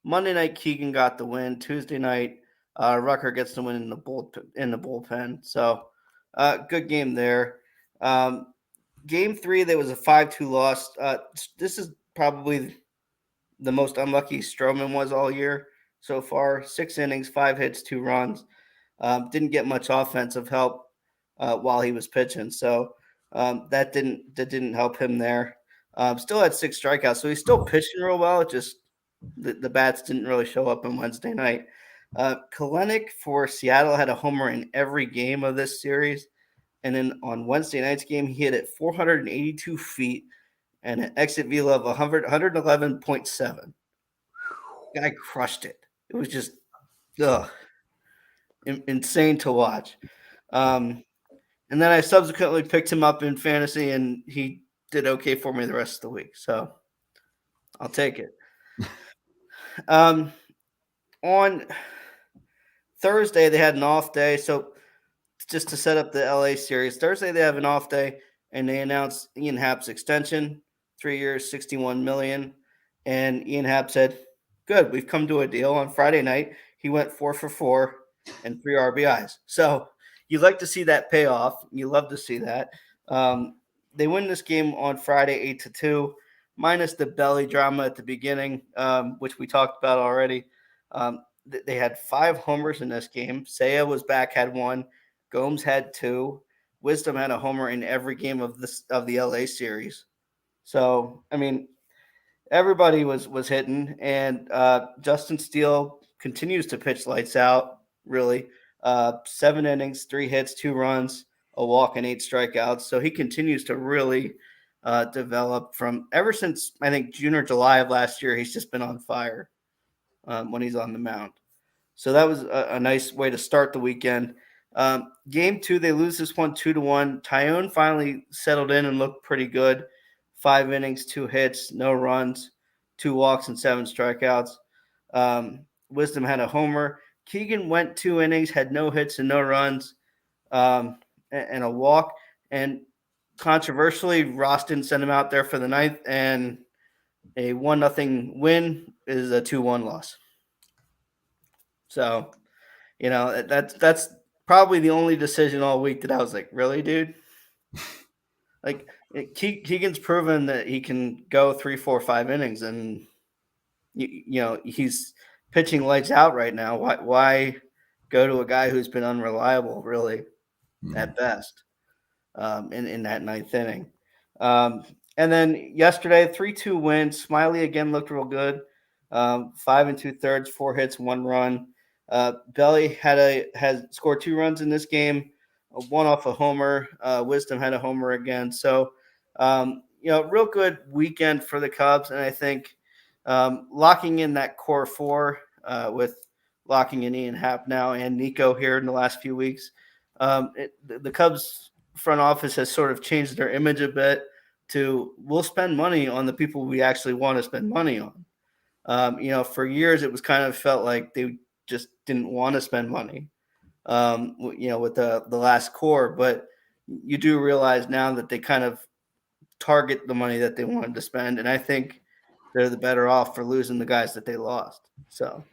Monday night Keegan got the win. Tuesday night Rucker gets the win in the bullpen. So good game there. Game 3, there was a 5-2 loss. This is probably the most unlucky Stroman was all year so far. 6 innings, 5 hits, 2 runs. Didn't get much offensive help while he was pitching. So that didn't help him there. Still had 6 strikeouts, so he's still pitching real well. It just the bats didn't really show up on Wednesday night. Kalenic for Seattle had a homer in every game of this series. And then on Wednesday night's game, he hit it 482 feet and an exit velo of 111.7. Guy crushed it. It was just insane to watch. And then I subsequently picked him up in fantasy, and he did okay for me the rest of the week. So I'll take it. On Thursday, they had an off day. So just to set up the LA series, Thursday they have an off day, and they announced Ian Happ's extension, 3 years, $61 million. And Ian Happ said, good, we've come to a deal. On Friday night, he went 4 for 4 and 3 RBIs. So you like to see that pay off. You love to see that. They win this game on Friday 8-2, minus the belly drama at the beginning, which we talked about already. They had 5 homers in this game. Seiya was back, had 1. Gomes had 2. Wisdom had a homer in every game of the LA series. So, everybody was hitting, and Justin Steele continues to pitch lights out, really. 7 innings, 3 hits, 2 runs, a walk, and 8 strikeouts. So he continues to really develop from ever since, I think, June or July of last year. He's just been on fire when he's on the mound. So that was a nice way to start the weekend. Game 2, they lose this one 2-1. Tyone finally settled in and looked pretty good. 5 innings, 2 hits, no runs, 2 walks, and 7 strikeouts. Wisdom had a homer. Keegan went 2 innings, had no hits and no runs. and a walk. And controversially, Ross didn't send him out there for the ninth, and a 1-0 win is a 2-1 loss. So, that's probably the only decision all week that I was like, really, dude? Like, Keegan's proven that he can go 3, 4, 5 innings, and he's pitching lights out right now. Why go to a guy who's been unreliable, really, at best, in that ninth inning? And then yesterday, 3-2 win. Smiley again looked real good. 5 2/3, 4 hits, 1 run. Belly had scored 2 runs in this game, 1 off a homer. Wisdom had a homer again. So, real good weekend for the Cubs. And I think locking in that core 4 with locking in Ian Happ now and Nico here in the last few weeks, the Cubs front office has sort of changed their image a bit to we'll spend money on the people we actually want to spend money on. For years it was kind of felt like they just didn't want to spend money, with the last core. But you do realize now that they kind of target the money that they wanted to spend. And I think they're the better off for losing the guys that they lost. So.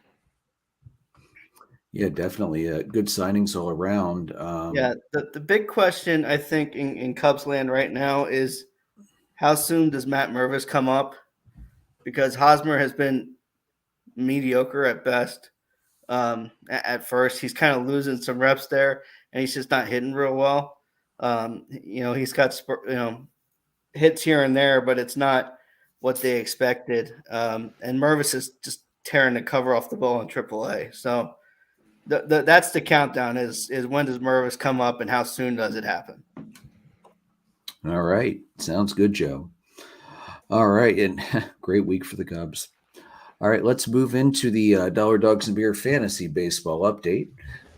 Yeah, definitely. Good signings all around. The big question, I think, in Cubs land right now is how soon does Matt Mervis come up? Because Hosmer has been mediocre at best. At first, he's kind of losing some reps there, and he's just not hitting real well. He's got hits here and there, but it's not what they expected. And Mervis is just tearing the cover off the ball in AAA. So that's the countdown: is when does Mervis come up, and how soon does it happen? All right, sounds good, Joe. All right, and great week for the Cubs. All right, let's move into the Dollar Dogs and Beer Fantasy Baseball update.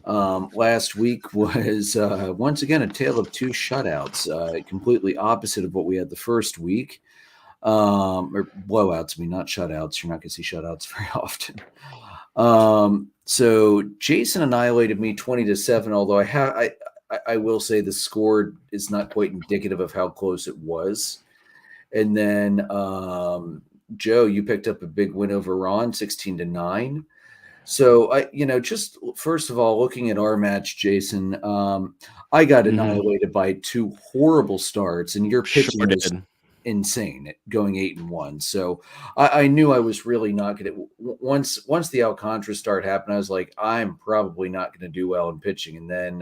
Last week was once again a tale of 2 shutouts, completely opposite of what we had the first week. Or blowouts, not shutouts. You're not going to see shutouts very often. So Jason annihilated me 20-7, although I will say the score is not quite indicative of how close it was. And then Joe, you picked up a big win over Ron, 16-9. So just first of all, looking at our match, Jason, I got annihilated by 2 horrible starts, and your pitching was insane, going 8-1. So I knew I was really not going to. Once the Alcantara start happened, I was like, I'm probably not going to do well in pitching. And then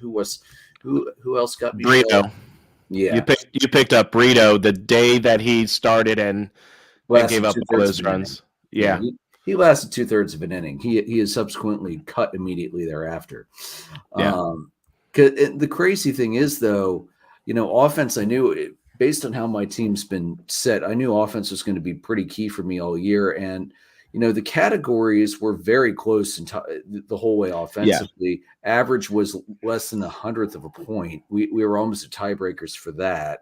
who else got me? Brito. Yeah, you picked up Brito the day that he started and gave up all those runs. Yeah. He lasted 2/3 of an inning. He is subsequently cut immediately thereafter. Yeah. The crazy thing is, though, offense, I knew based on how my team's been set, I knew offense was going to be pretty key for me all year. And, the categories were very close the whole way offensively. Yeah. Average was less than 1/100 of a point. We were almost at tiebreakers for that.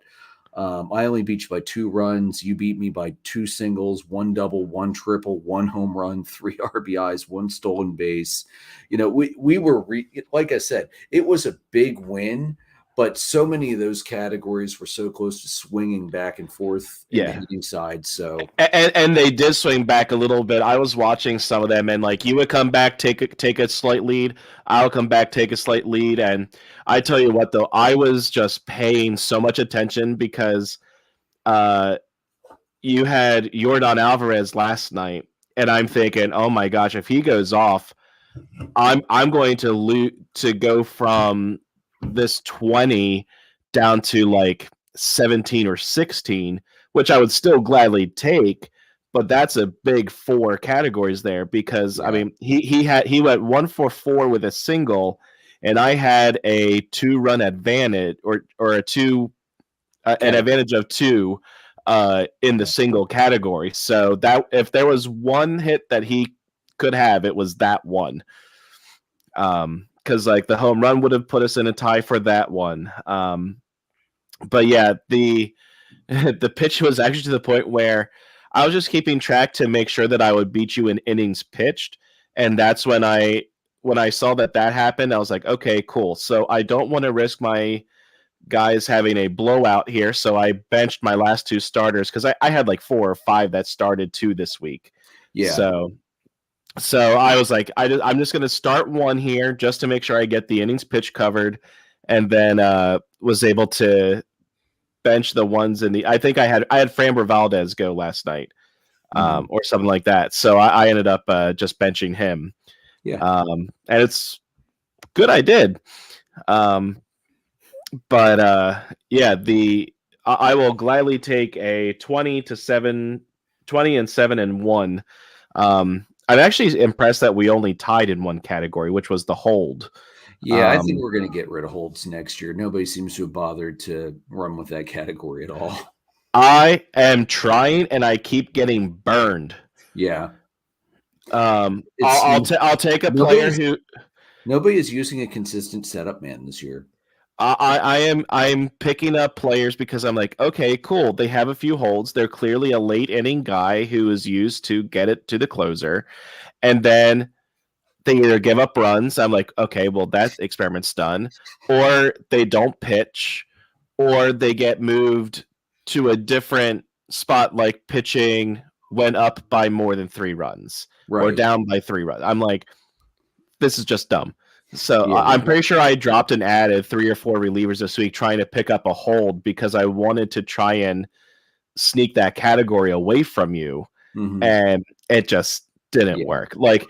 I only beat you by 2 runs. You beat me by 2 singles, 1 double, 1 triple, 1 home run, 3 RBIs, 1 stolen base. We were, like I said, it was a big win, but so many of those categories were so close to swinging back and forth in the hitting side. So and they did swing back a little bit. I was watching some of them, and you would come back, take a slight lead. I'll come back, take a slight lead. And I tell you what, though, I was just paying so much attention because you had Yordan Alvarez last night, and I'm thinking, oh my gosh, if he goes off, I'm going to go from this 20 down to 17 or 16, which I would still gladly take, but that's a big 4 categories there because he went 1 for 4 with a single, and I had a 2-run advantage or a 2 an advantage of 2 in the single category. So that if there was one hit that he could have, it was that one. Because the home run would have put us in a tie for that one. But yeah, the pitch was actually to the point where I was just keeping track to make sure that I would beat you in innings pitched, and that's when I when I saw that happened, I was like, okay, cool. So I don't want to risk my guys having a blowout here. So I benched my last 2 starters because I had like 4 or 5 that started 2 this week. Yeah. So I was like, I'm just going to start 1 here just to make sure I get the innings pitch covered, and then was able to bench the ones in the. I think I had Framber Valdez go last night, or something like that. So I ended up just benching him. Yeah. And it's good I did. But yeah, I will gladly take a 20-7-1. I'm actually impressed that we only tied in one category, which was the hold. Yeah, I think we're going to get rid of holds next year. Nobody seems to have bothered to run with that category at all. I am trying, and I keep getting burned. Yeah. I'll take a player who nobody is using a consistent setup man this year. I'm picking up players because I'm like, okay, cool. They have a few holds. They're clearly a late inning guy who is used to get it to the closer, and then they either give up runs. I'm like, okay, well, that experiment's done, or they don't pitch, or they get moved to a different spot, like pitching went up by more than 3 runs or down by 3 runs. I'm like, this is just dumb. So yeah, I'm pretty sure I dropped and added 3 or 4 relievers this week trying to pick up a hold because I wanted to try and sneak that category away from you. And it just didn't work. Like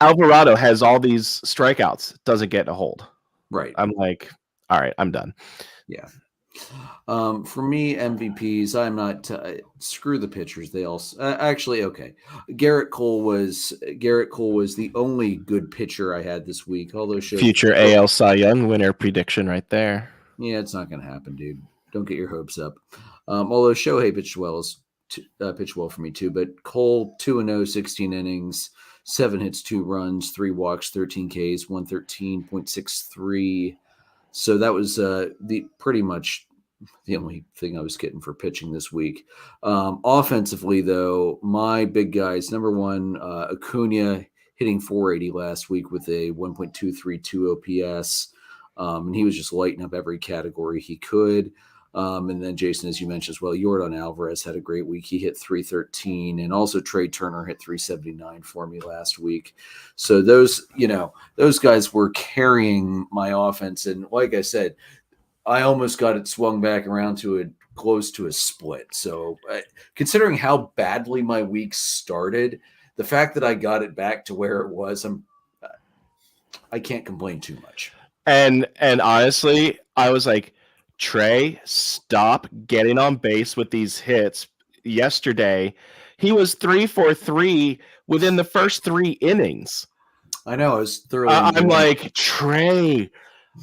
Alvarado has all these strikeouts, doesn't get a hold. Right. I'm like, all right, I'm done. Yeah. For me, MVPs, I'm not screw the pitchers. They all actually okay. Garrett Cole was the only good pitcher I had this week. Although future AL Cy Young winner prediction right there. Yeah, it's not going to happen, dude. Don't get your hopes up. Although Shohei pitched well for me too. But Cole 2-0, 16 innings, 7 hits, 2 runs, 3 walks, 13 Ks, 113.63. So that was pretty much the only thing I was getting for pitching this week. Offensively, though, my big guys, number 1, Acuna hitting 480 last week with a 1.232 OPS. And he was just lighting up every category he could. And then Jason, as you mentioned as well, Yordan Alvarez had a great week. He hit 313, and also Trey Turner hit 379 for me last week. So those guys were carrying my offense. And like I said, I almost got it swung back around to close to a split. So considering how badly my week started, the fact that I got it back to where it was, I can't complain too much. And honestly, I was like, Trey, stop getting on base with these hits. Yesterday, he was 3 for 3 within the first 3 innings. I know. I was thoroughly. I'm like, Trey,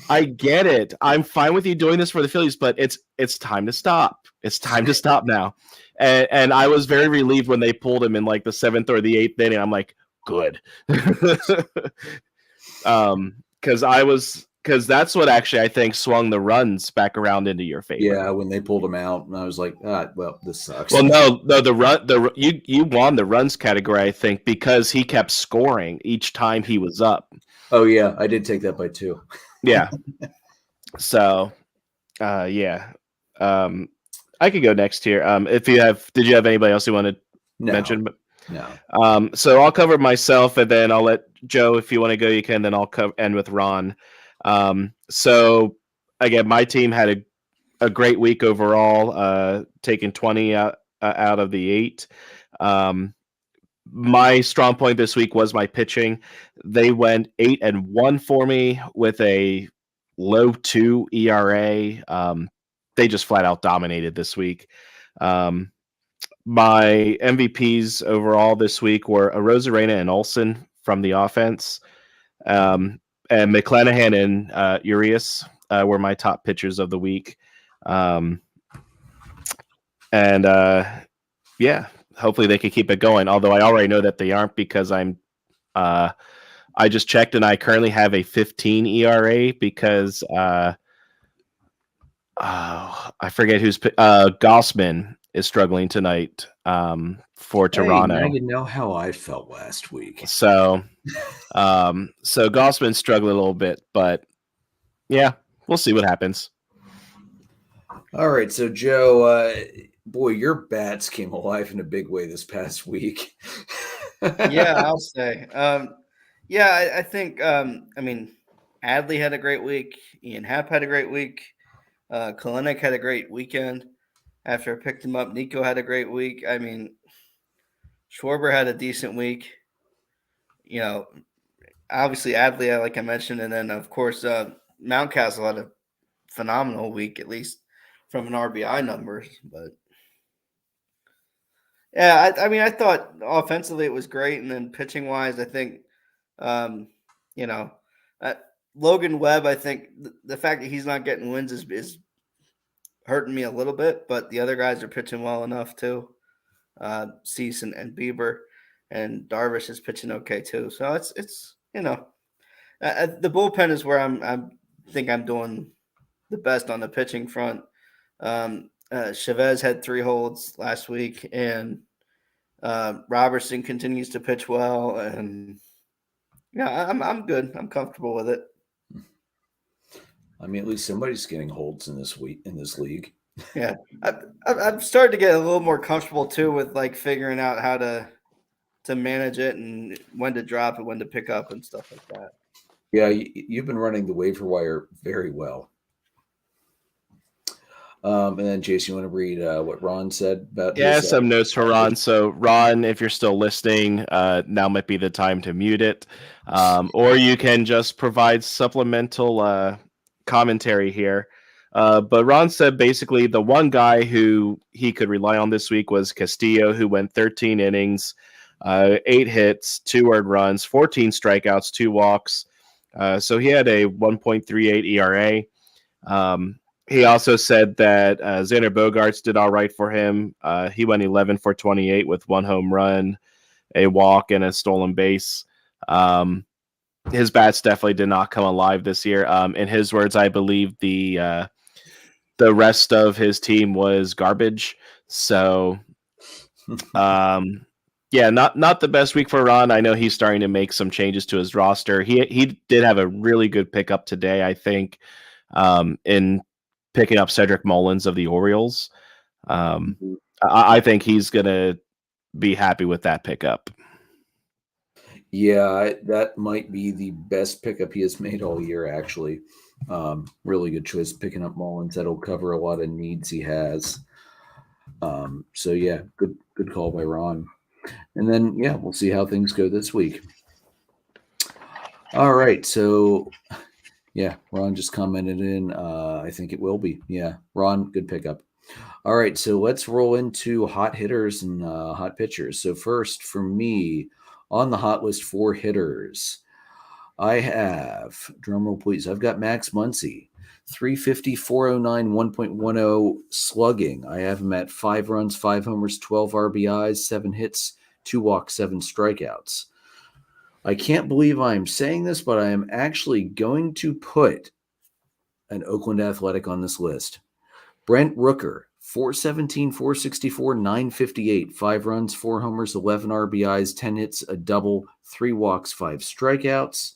I get it. I'm fine with you doing this for the Phillies, but it's time to stop. It's time to stop now. And I was very relieved when they pulled him in like the 7th or the 8th inning. I'm like, good. Because that's what actually I think swung the runs back around into your favor. Yeah, when they pulled him out, and I was like, well, this sucks. Well, no, you won the runs category, I think, because he kept scoring each time he was up. Oh yeah, I did take that by 2. Yeah. So, yeah. I could go next here. Did you have anybody else you want to mention? No. So I'll cover myself, and then I'll let Joe, if you want to go, you can. Then I'll end with Ron. So again, my team had a great week overall, taking 20 out of the 8. My strong point this week was my pitching. They went 8-1 for me with a low 2 ERA. They just flat out dominated this week. My MVPs overall this week were Arozarena and Olsen from the offense. And McClanahan and Urias were my top pitchers of the week. Yeah, hopefully they could keep it going. Although I already know that they aren't because I just checked and I currently have a 15 ERA because I forget who's Gossman is struggling tonight for Toronto. Now you know how I felt last week. So Gossman struggled a little bit, but yeah, we'll see what happens. All right, so Joe, boy, your bats came alive in a big way this past week. Yeah, I'll say. I think, Adley had a great week. Ian Happ had a great week. Kalinick had a great weekend after I picked him up. Nico had a great week. I mean, Schwarber had a decent week. Obviously Adley, like I mentioned, and then, of course, Mountcastle had a phenomenal week, at least from an RBI numbers. But, yeah, I thought offensively it was great, and then pitching-wise, I think, Logan Webb, I think the fact that he's not getting wins is hurting me a little bit, but the other guys are pitching well enough too. Cease and Bieber, and Darvish is pitching okay too. So it's the bullpen is where I think I'm doing the best on the pitching front. Chavez had 3 holds last week, and Robertson continues to pitch well, and yeah, I'm good. I'm comfortable with it. I mean, at least somebody's getting holds in this league. Yeah, I've started to get a little more comfortable too with like figuring out how to manage it and when to drop it, when to pick up, and stuff like that. Yeah, you've been running the waiver wire very well. And then, Jason, you want to read what Ron said about? Some notes for Ron. So, Ron, if you're still listening, now might be the time to mute it, or you can just provide supplemental commentary here. But Ron said basically the one guy who he could rely on this week was Castillo, who went 13 innings, 8 hits, 2 earned runs, 14 strikeouts, 2 walks. So he had a 1.38 ERA. He also said that Xander Bogaerts did all right for him. He went 11 for 28 with 1 home run, a walk, and a stolen base. His bats definitely did not come alive this year. In his words, I believe the rest of his team was garbage. So, not the best week for Ron. I know he's starting to make some changes to his roster. He did have a really good pickup today, I think, in picking up Cedric Mullins of the Orioles. I think he's going to be happy with that pickup. Yeah, that might be the best pickup he has made all year, actually. Really good choice picking up Mullins. That'll cover a lot of needs he has. So, yeah, good call by Ron. And then, yeah, we'll see how things go this week. All right, so, yeah, Ron just commented in. I think it will be. Yeah, Ron, good pickup. All right, so let's roll into hot hitters and hot pitchers. So first, for me, on the hot list for hitters, I have, drumroll please, I've got Max Muncy, 350, 409, 1.10 slugging. I have him at 5 runs, 5 homers, 12 RBIs, 7 hits, 2 walks, 7 strikeouts. I can't believe I'm saying this, but I am actually going to put an Oakland Athletic on this list. Brent Rooker, 417, 464, 958, 5 runs, 4 homers, 11 RBIs, 10 hits, a double, 3 walks, 5 strikeouts.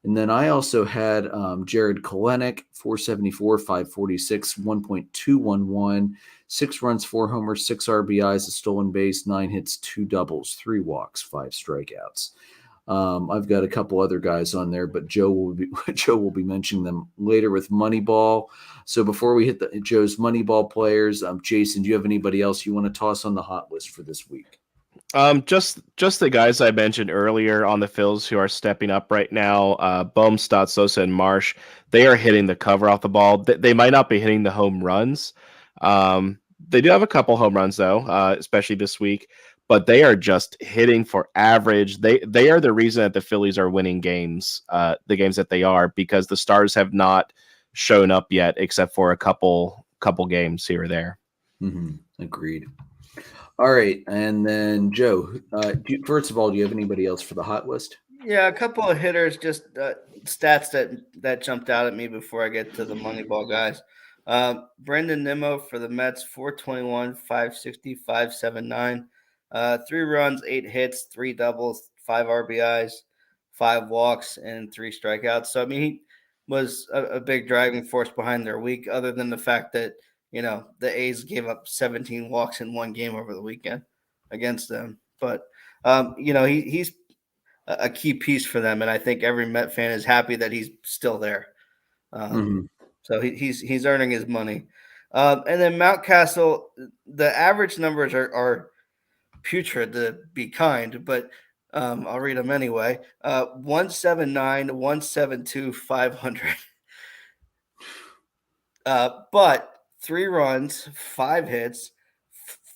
And then I also had Jared Kalenic, 474, 546, 1.211, 6 runs, 4 homers, 6 RBIs, a stolen base, 9 hits, 2 doubles, 3 walks, 5 strikeouts. I've got a couple other guys on there, but Joe will be mentioning them later with Moneyball. So before we hit Joe's Moneyball players, Jason, do you have anybody else you want to toss on the hot list for this week? Just the guys I mentioned earlier on the Phils who are stepping up right now. Bohm, Sosa, and Marsh. They are hitting the cover off the ball. They might not be hitting the home runs. They do have a couple home runs though, especially this week. But they are just hitting for average. They are the reason that the Phillies are winning games, the games that they are, because the stars have not shown up yet, except for a couple games here or there. Mm-hmm. Agreed. All right, and then Joe. First of all, do you have anybody else for the hot list? Yeah, a couple of hitters, just stats that jumped out at me before I get to the Moneyball guys. Brendan Nimmo for the Mets, 421, 560, 579. 3 runs, 8 hits, 3 doubles, 5 RBIs, 5 walks, and 3 strikeouts. So, I mean, he was a big driving force behind their week, other than the fact that, the A's gave up 17 walks in one game over the weekend against them. But, he's a key piece for them, and I think every Met fan is happy that he's still there. So he's earning his money. And then Mountcastle, the average numbers are putrid, to be kind, but I'll read them anyway. 179, 172, 500. But 3 runs, 5 hits.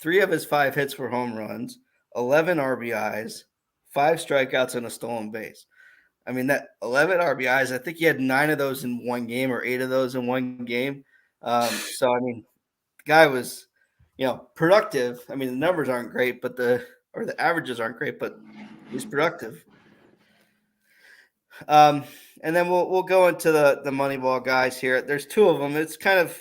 3 of his 5 hits were home runs, 11 RBIs, 5 strikeouts, and a stolen base. I mean, that 11 RBIs, I think he had 9 of those in one game or 8 of those in one game. So, I mean, the guy was, productive. I mean, the numbers aren't great, but the averages aren't great, but he's productive. And then we'll go into the Moneyball guys here. There's 2 of them. It's kind of,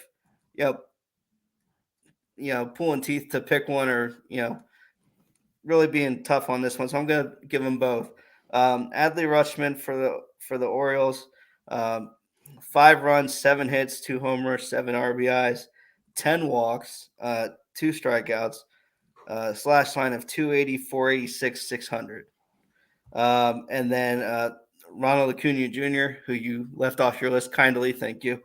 pulling teeth to pick one, or, really being tough on this one. So I'm going to give them both. Adley Rutschman for the Orioles, 5 runs, 7 hits, 2 homers, 7 RBIs, 10 walks, 2 strikeouts, slash line of 280, 486, 600. And then Ronald Acuna Jr., who you left off your list kindly, thank you.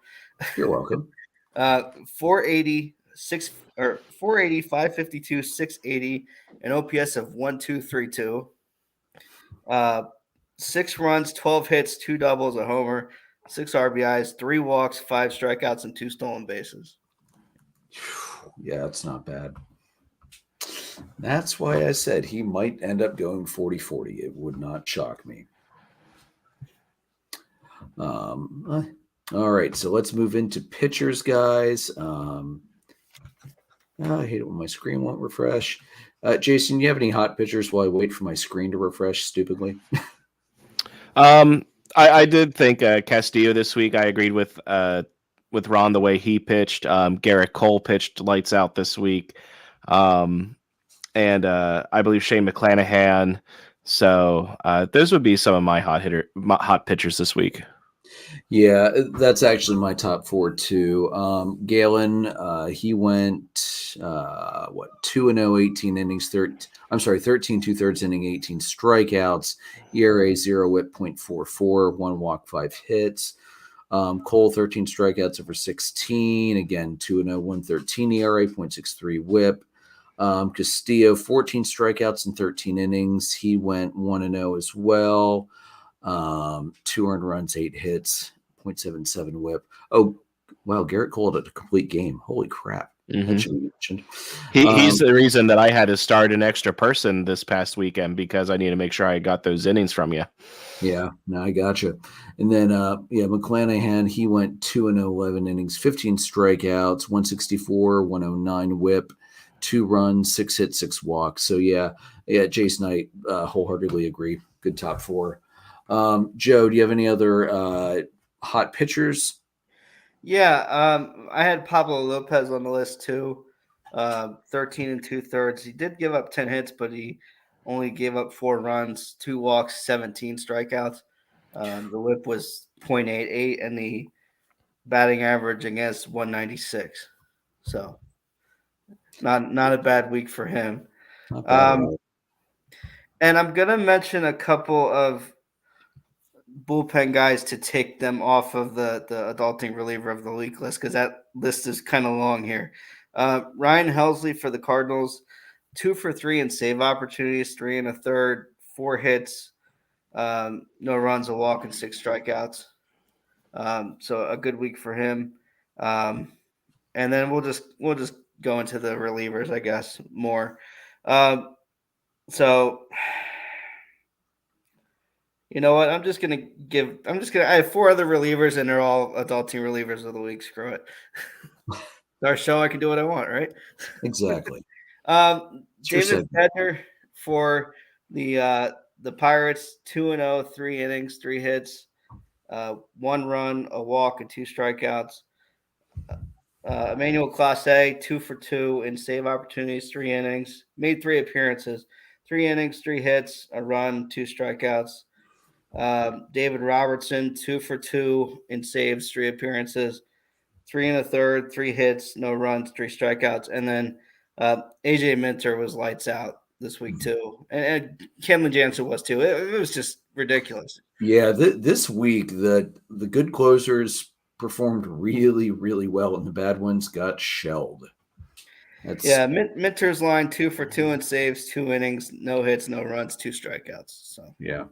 You're welcome. 480, 552, 680, an OPS of 1232. 6 runs, 12 hits, 2 doubles, a homer, 6 RBIs, 3 walks, 5 strikeouts, and 2 stolen bases. Yeah, that's not bad. That's why I said he might end up going 40-40. It would not shock me. All right, so let's move into pitchers, guys. I hate it when my screen won't refresh. Jason, you have any hot pitchers while I wait for my screen to refresh stupidly? I did think Castillo this week. I agreed with Ron the way he pitched. Garrett Cole pitched lights out this week. And I believe Shane McClanahan. So those would be some of my hot pitchers this week. Yeah, that's actually my top 4 too. Galen, he went 2-0, 18 innings, 13 2/3 inning, 18 strikeouts, ERA 0 whip 0.44, 1 walk, 5 hits. Cole, 13 strikeouts over 16, again 2-0, 113 ERA, 0.63 whip. Castillo, 14 strikeouts in 13 innings. He went 1-0 as well. 2 earned runs, 8 hits, 0.77 whip. Oh, wow. Garrett Cole had a complete game. Holy crap. That should be mentioned. He's the reason that I had to start an extra person this past weekend, because I need to make sure I got those innings from you. Yeah, no, I gotcha. And then, McClanahan, he went 2-0, 11 innings, 15 strikeouts, 164, 109 whip, 2 runs, 6 hits, 6 walks. So, yeah, Jason, I wholeheartedly agree. Good top 4. Joe, do you have any other hot pitchers? Yeah, I had Pablo Lopez on the list too. 13 2/3. He did give up 10 hits, but he only gave up 4 runs, 2 walks, 17 strikeouts. The whip was 0.88, and the batting average against 196. So not a bad week for him. And I'm gonna mention a couple of bullpen guys to take them off of the adulting reliever of the week list, because that list is kind of long here. Ryan Helsley for the Cardinals, 2 for 3 in save opportunities, 3 1/3, 4 hits, no runs, a walk, and 6 strikeouts. So a good week for him. And then we'll just go into the relievers, I guess, more. So you know what? I have 4 other relievers, and they're all adulting relievers of the week. Screw it. Our show, I can do what I want, right? Exactly. David Bednar for the Pirates, 2-0, 3 innings, 3 hits, 1 run, a walk, and 2 strikeouts. Emmanuel Clase, 2 for 2 in save opportunities, 3 innings, made 3 appearances, 3 innings, 3 hits, a run, 2 strikeouts. David Robertson, 2 for 2 in saves, 3 appearances, 3 1/3, 3 hits, no runs, 3 strikeouts. And then AJ Minter was lights out this week too. And Kenley Jansen was too. It was just ridiculous. Yeah, this week the good closers performed really, really well, and the bad ones got shelled. Minter's line 2 for 2 in saves, 2 innings, no hits, no runs, 2 strikeouts. So yeah.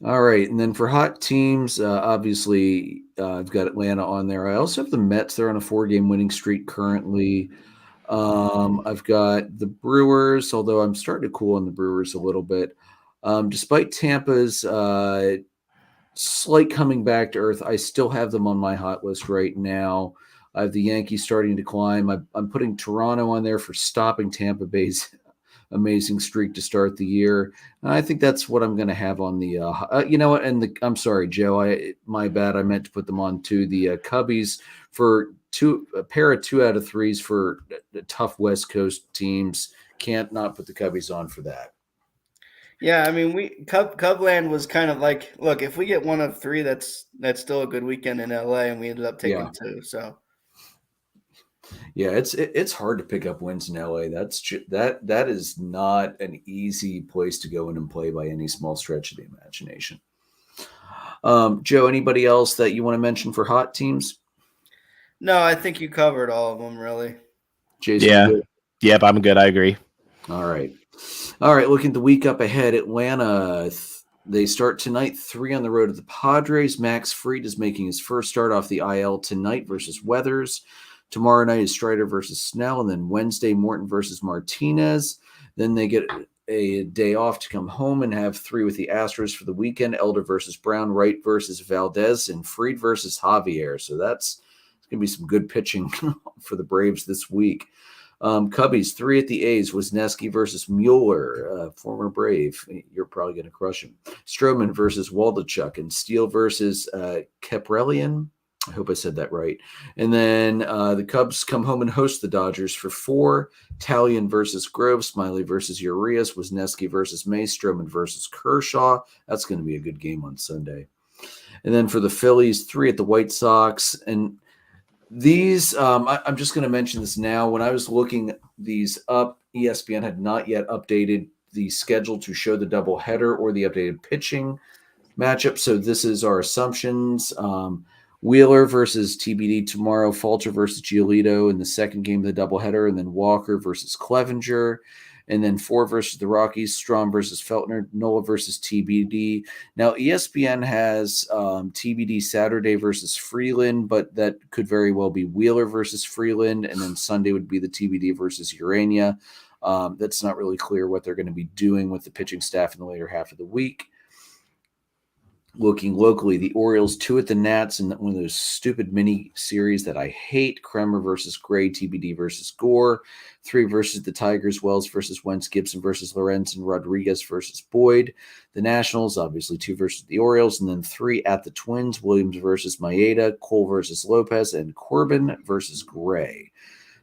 All right, and then for hot teams, obviously I've got Atlanta on there. I also have the Mets. They're on a 4-game winning streak currently. I've got the Brewers, although I'm starting to cool on the Brewers a little bit. Despite Tampa's slight coming back to earth, I still have them on my hot list right now. I have the Yankees starting to climb. I'm putting Toronto on there for stopping Tampa Bay's amazing streak to start the year. And I think that's what I'm going to have on the, you know what? And I'm sorry, Joe, my bad. I meant to put them on to the Cubbies for a pair of 2 out of 3s for tough West Coast teams. Can't not put the Cubbies on for that. Yeah, I mean, Cubland was kind of like, look, if we get 1 of 3, that's still a good weekend in LA, and we ended up taking 2. So, yeah, it's hard to pick up wins in LA. That is not an easy place to go in and play by any small stretch of the imagination. Joe, anybody else that you want to mention for hot teams? No, I think you covered all of them, really. Jason, yeah, good? Yep, I'm good. I agree. All right. Looking at the week up ahead, Atlanta, they start tonight, 3 on the road at the Padres. Max Fried is making his first start off the IL tonight versus Weathers. Tomorrow night is Strider versus Snell, and then Wednesday, Morton versus Martinez. Then they get a day off to come home and have 3 with the Astros for the weekend. Elder versus Brown, Wright versus Valdez, and Fried versus Javier. So that's going to be some good pitching for the Braves this week. Cubbies, 3 at the A's. Wisniewski versus Mueller, former Brave. You're probably going to crush him. Stroman versus Waldachuk, and Steele versus Keprelian. I hope I said that right. And then the Cubs come home and host the Dodgers for 4. Talion versus Grove, Smiley versus Urias, Wisniewski versus May, Stroman versus Kershaw. That's going to be a good game on Sunday. And then for the Phillies, 3 at the White Sox. And these, I'm just going to mention this now. When I was looking these up, ESPN had not yet updated the schedule to show the doubleheader or the updated pitching matchup. So this is our assumptions. Wheeler versus TBD tomorrow, Falter versus Giolito in the second game of the doubleheader, and then Walker versus Clevenger, and then 4 versus the Rockies, Strom versus Feltner, Nola versus TBD. Now, ESPN has TBD Saturday versus Freeland, but that could very well be Wheeler versus Freeland, and then Sunday would be the TBD versus Urania. That's not really clear what they're going to be doing with the pitching staff in the later half of the week. Looking locally, the Orioles 2 at the Nats in one of those stupid mini series that I hate. Kremer versus Gray, TBD versus Gore. 3 versus the Tigers, Wells versus Wentz, Gibson versus Lorenz, and Rodriguez versus Boyd. The Nationals, obviously 2 versus the Orioles, and then 3 at the Twins, Williams versus Maeda, Cole versus Lopez, and Corbin versus Gray.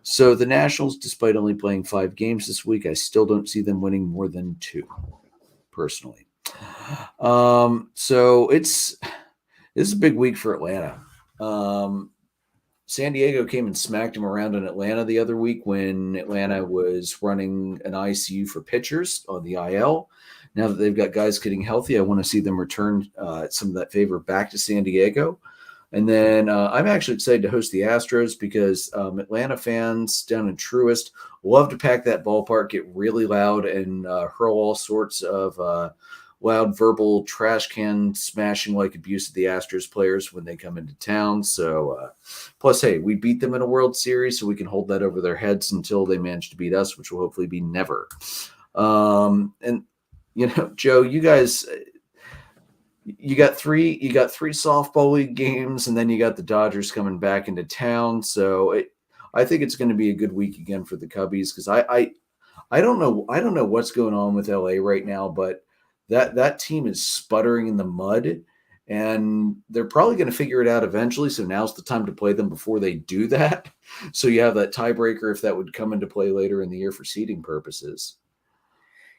So the Nationals, despite only playing 5 games this week, I still don't see them winning more than 2, personally. So this is a big week for Atlanta. San Diego came and smacked him around in Atlanta the other week when Atlanta was running an ICU for pitchers on the IL. Now that they've got guys getting healthy, I want to see them return some of that favor back to San Diego. And then I'm actually excited to host the Astros because Atlanta fans down in Truist love to pack that ballpark, get really loud, and hurl all sorts of loud verbal trash can smashing like abuse of the Astros players when they come into town. So plus, hey, we beat them in a World Series, so we can hold that over their heads until they manage to beat us, which will hopefully be never. And Joe, you guys, you got three softball league games, and then you got the Dodgers coming back into town. So I think it's going to be a good week again for the Cubbies because I don't know what's going on with LA right now, but that team is sputtering in the mud, and they're probably going to figure it out eventually. So now's the time to play them before they do that. So you have that tiebreaker if that would come into play later in the year for seeding purposes.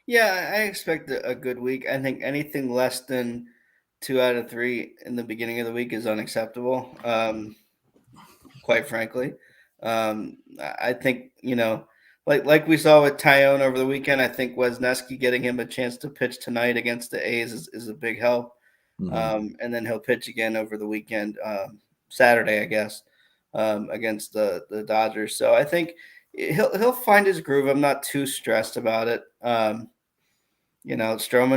Yeah, I expect a good week. I think anything less than 2 out of 3 in the beginning of the week is unacceptable. Quite frankly, I think like we saw with Tyone over the weekend. I think Wesneski getting him a chance to pitch tonight against the A's is a big help. Mm-hmm. And then he'll pitch again over the weekend, Saturday, I guess, against the Dodgers. So I think he'll find his groove. I'm not too stressed about it. Stroman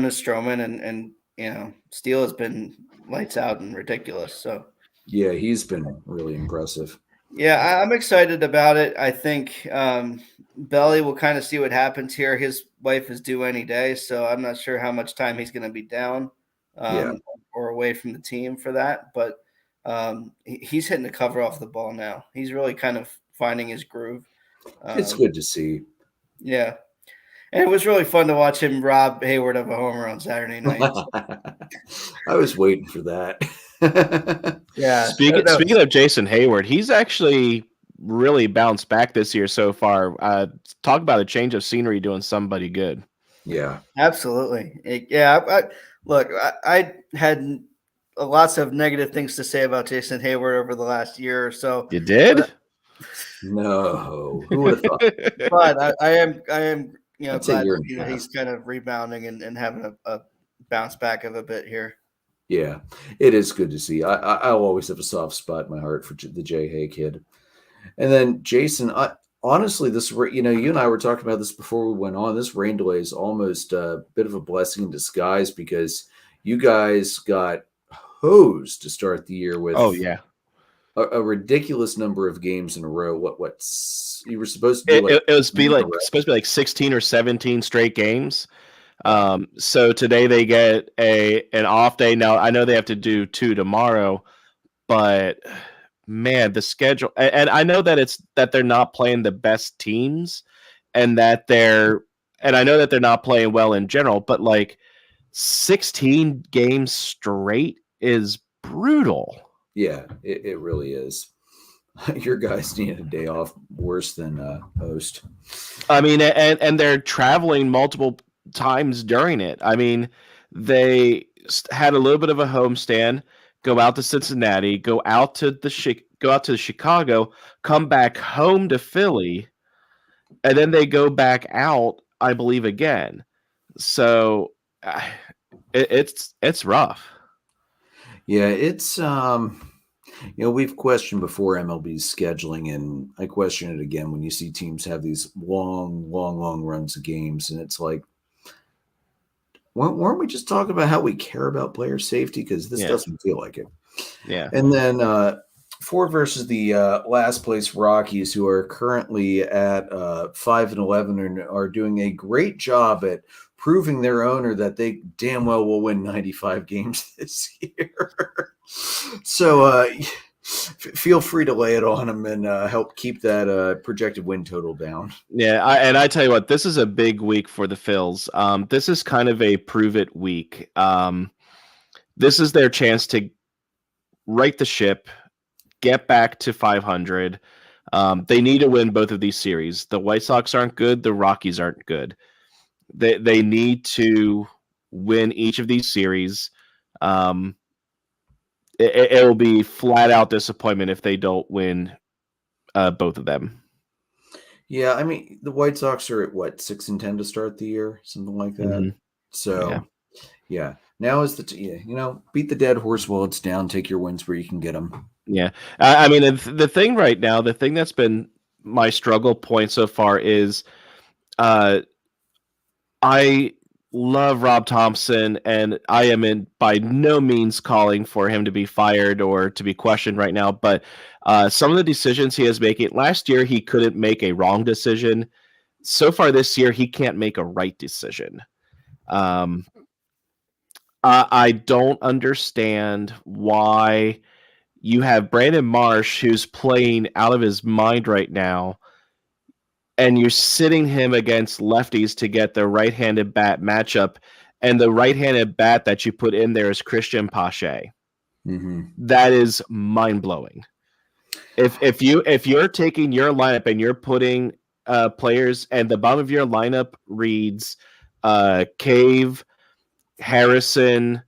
is Stroman, and Steele has been lights out and ridiculous. So yeah, he's been really impressive. Yeah, I'm excited about it. I think Belly will kind of see what happens here. His wife is due any day, so I'm not sure how much time he's going to be down or away from the team for that. But he's hitting the cover off the ball now. He's really kind of finding his groove. It's good to see. Yeah. And it was really fun to watch him rob Hayward of a homer on Saturday night. I was waiting for that. Yeah. Speaking of Jason Hayward, he's actually really bounced back this year so far. Talk about a change of scenery doing somebody good. Yeah. Absolutely. I had lots of negative things to say about Jason Hayward over the last year or so. You did? No. Who would have thought? But I am glad he's kind of rebounding and having a bounce back of a bit here. Yeah, it is good to see. I'll always have a soft spot in my heart for the Jay Hay kid. And then Jason, honestly, you and I were talking about this before we went on. This rain delay is almost a bit of a blessing in disguise because you guys got hosed to start the year with a ridiculous number of games in a row. What you were supposed to do? It was supposed to be like 16 or 17 straight games. So today they get an off day. Now I know they have to do 2 tomorrow, but man, the schedule, and I know that they're not playing the best teams and I know that they're not playing well in general, but like 16 games straight is brutal. Yeah, it really is. Your guys need a day off worse than most. I mean, and they're traveling multiple times during it. I mean, they had a little bit of a homestand, go out to Cincinnati, go out to Chicago, come back home to Philly, and then they go back out, I believe, again. So it's rough. Yeah, it's we've questioned before MLB's scheduling, and I question it again when you see teams have these long runs of games, and it's like, weren't we just talking about how we care about player safety? Because this doesn't feel like it. Yeah. And then Ford versus the last place Rockies, who are currently at 5-11 and are doing a great job at proving their owner that they damn well will win 95 games this year. So feel free to lay it on them and help keep that projected win total down. Yeah, I tell you what, this is a big week for the Phils. This is kind of a prove it week. This is their chance to right the ship, get back to 500. They need to win both of these series. The White Sox aren't good. The Rockies aren't good. They need to win each of these series. It will be flat out disappointment if they don't win both of them. Yeah, I mean, the White Sox are at 6-10 to start the year, something like that. Mm-hmm. So, yeah. Now is beat the dead horse while it's down. Take your wins where you can get them. Yeah, I mean, the thing right now, the thing that's been my struggle point so far is, I love Rob Thompson, and I am by no means calling for him to be fired or to be questioned right now. But some of the decisions he is making, last year he couldn't make a wrong decision. So far this year, he can't make a right decision. I don't understand why you have Brandon Marsh, who's playing out of his mind right now, and you're sitting him against lefties to get the right-handed bat matchup, and the right-handed bat that you put in there is Christian Pache. That is mind blowing. If you're taking your lineup and you're putting players, and the bottom of your lineup reads Cave, Harrison,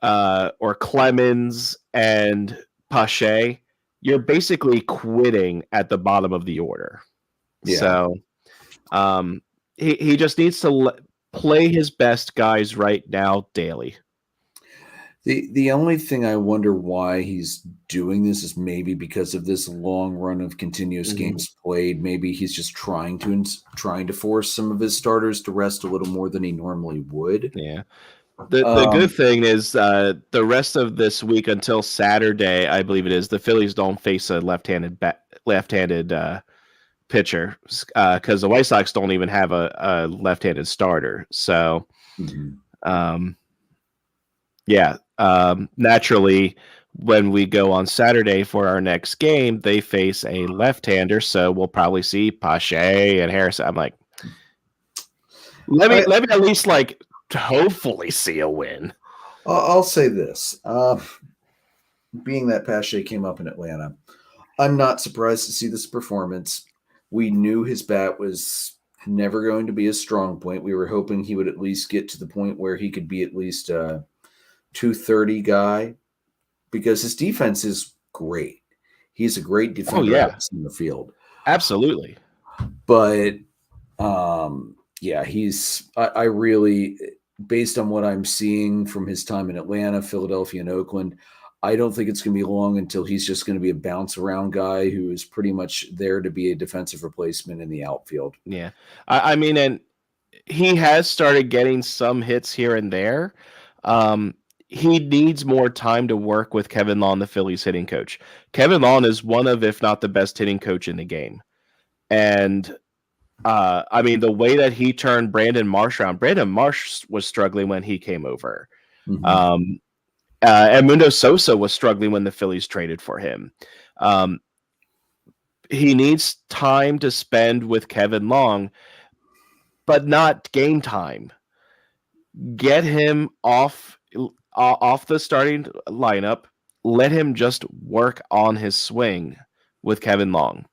or Clemens and Pache, you're basically quitting at the bottom of the order. Yeah. So he just needs to play his best guys right now daily. The only thing I wonder why he's doing this is maybe because of this long run of continuous games played. Maybe he's just trying to force some of his starters to rest a little more than he normally would. Yeah. The good thing is the rest of this week until Saturday, I believe it is, the Phillies don't face a left-handed pitcher because the White Sox don't even have a left-handed starter. So, naturally, when we go on Saturday for our next game, they face a left-hander. So we'll probably see Pache and Harrison. I'm like, let me at least hopefully see a win. I'll say this. Being that Pache came up in Atlanta, I'm not surprised to see this performance. We knew his bat was never going to be a strong point. We were hoping he would at least get to the point where he could be at least a 230 guy, because his defense is great. He's a great defender in the field. Absolutely. But I really, based on what I'm seeing from his time in Atlanta, Philadelphia, and Oakland, I don't think it's going to be long until he's just going to be a bounce around guy who is pretty much there to be a defensive replacement in the outfield. Yeah. I mean, and he has started getting some hits here and there. He needs more time to work with Kevin Lawn, the Phillies hitting coach. Kevin Lawn is one of, if not the best hitting coach in the game. And I mean, the way that he turned Brandon Marsh around, Brandon Marsh was struggling when he came over. Edmundo Sosa was struggling when the Phillies traded for him. He needs time to spend with Kevin Long, but not game time. Get him off the starting lineup. Let him just work on his swing with Kevin Long.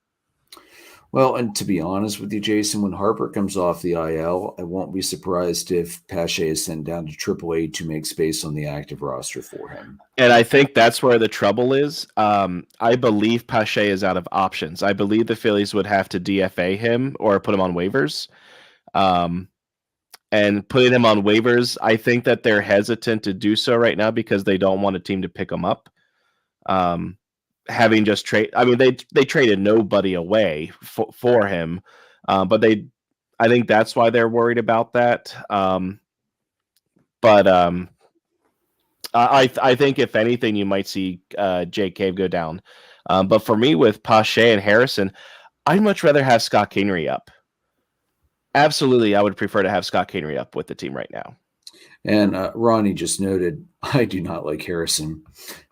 Well, and to be honest with you, Jason, when Harper comes off the IL, I won't be surprised if Pache is sent down to AAA to make space on the active roster for him. And I think that's where the trouble is. I believe Pache is out of options. I believe the Phillies would have to DFA him or put him on waivers. And putting him on waivers, I think that they're hesitant to do so right now because they don't want a team to pick him up. Having just they traded nobody away for him, but I think that's why they're worried about that. I think if anything, you might see Jake Cave go down. But for me, with Pache and Harrison, I'd much rather have Scott Kingery up. Absolutely, I would prefer to have Scott Kingery up with the team right now. And Ronnie just noted, I do not like Harrison.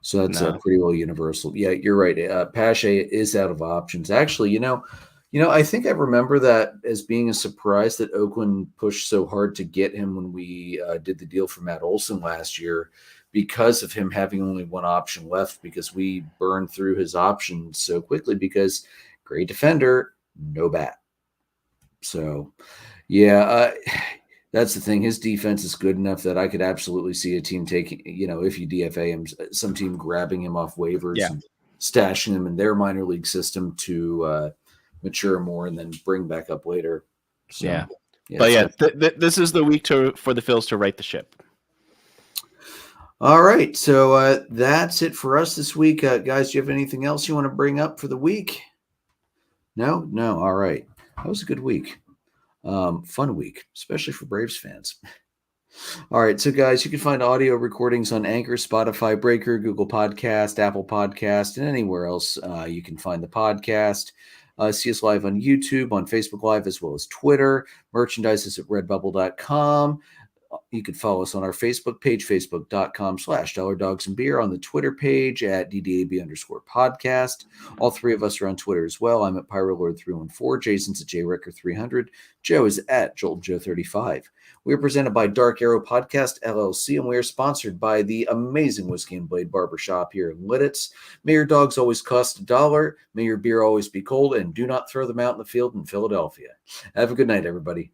So that's pretty well universal. Yeah, you're right. Pache is out of options. Actually, I think I remember that as being a surprise that Oakland pushed so hard to get him when we did the deal for Matt Olson last year, because of him having only one option left, because we burned through his options so quickly because great defender, no bat. So, yeah, that's the thing. His defense is good enough that I could absolutely see a team taking, if you DFA him, some team grabbing him off waivers and stashing him in their minor league system to mature more and then bring back up later. So, this is the week for the Phils to right the ship. All right. So that's it for us this week. Guys, do you have anything else you want to bring up for the week? No? All right. That was a good week. Fun week, especially for Braves fans. All right, so guys, you can find audio recordings on Anchor, Spotify, Breaker, Google Podcast, Apple Podcast, and anywhere else you can find the podcast. See us live on YouTube, on Facebook Live, as well as Twitter. Merchandise is at redbubble.com. You can follow us on our Facebook page, facebook.com/DollarDogsAndBeer, on the Twitter page at DDAB_podcast. All three of us are on Twitter as well. I'm at PyroLord314. Jason's at JRecker300. Joe is at JoltJoe35. We are presented by Dark Arrow Podcast, LLC, and we are sponsored by the amazing Whiskey and Blade Barbershop here in Lidditz. May your dogs always cost $1. May your beer always be cold, and do not throw them out in the field in Philadelphia. Have a good night, everybody.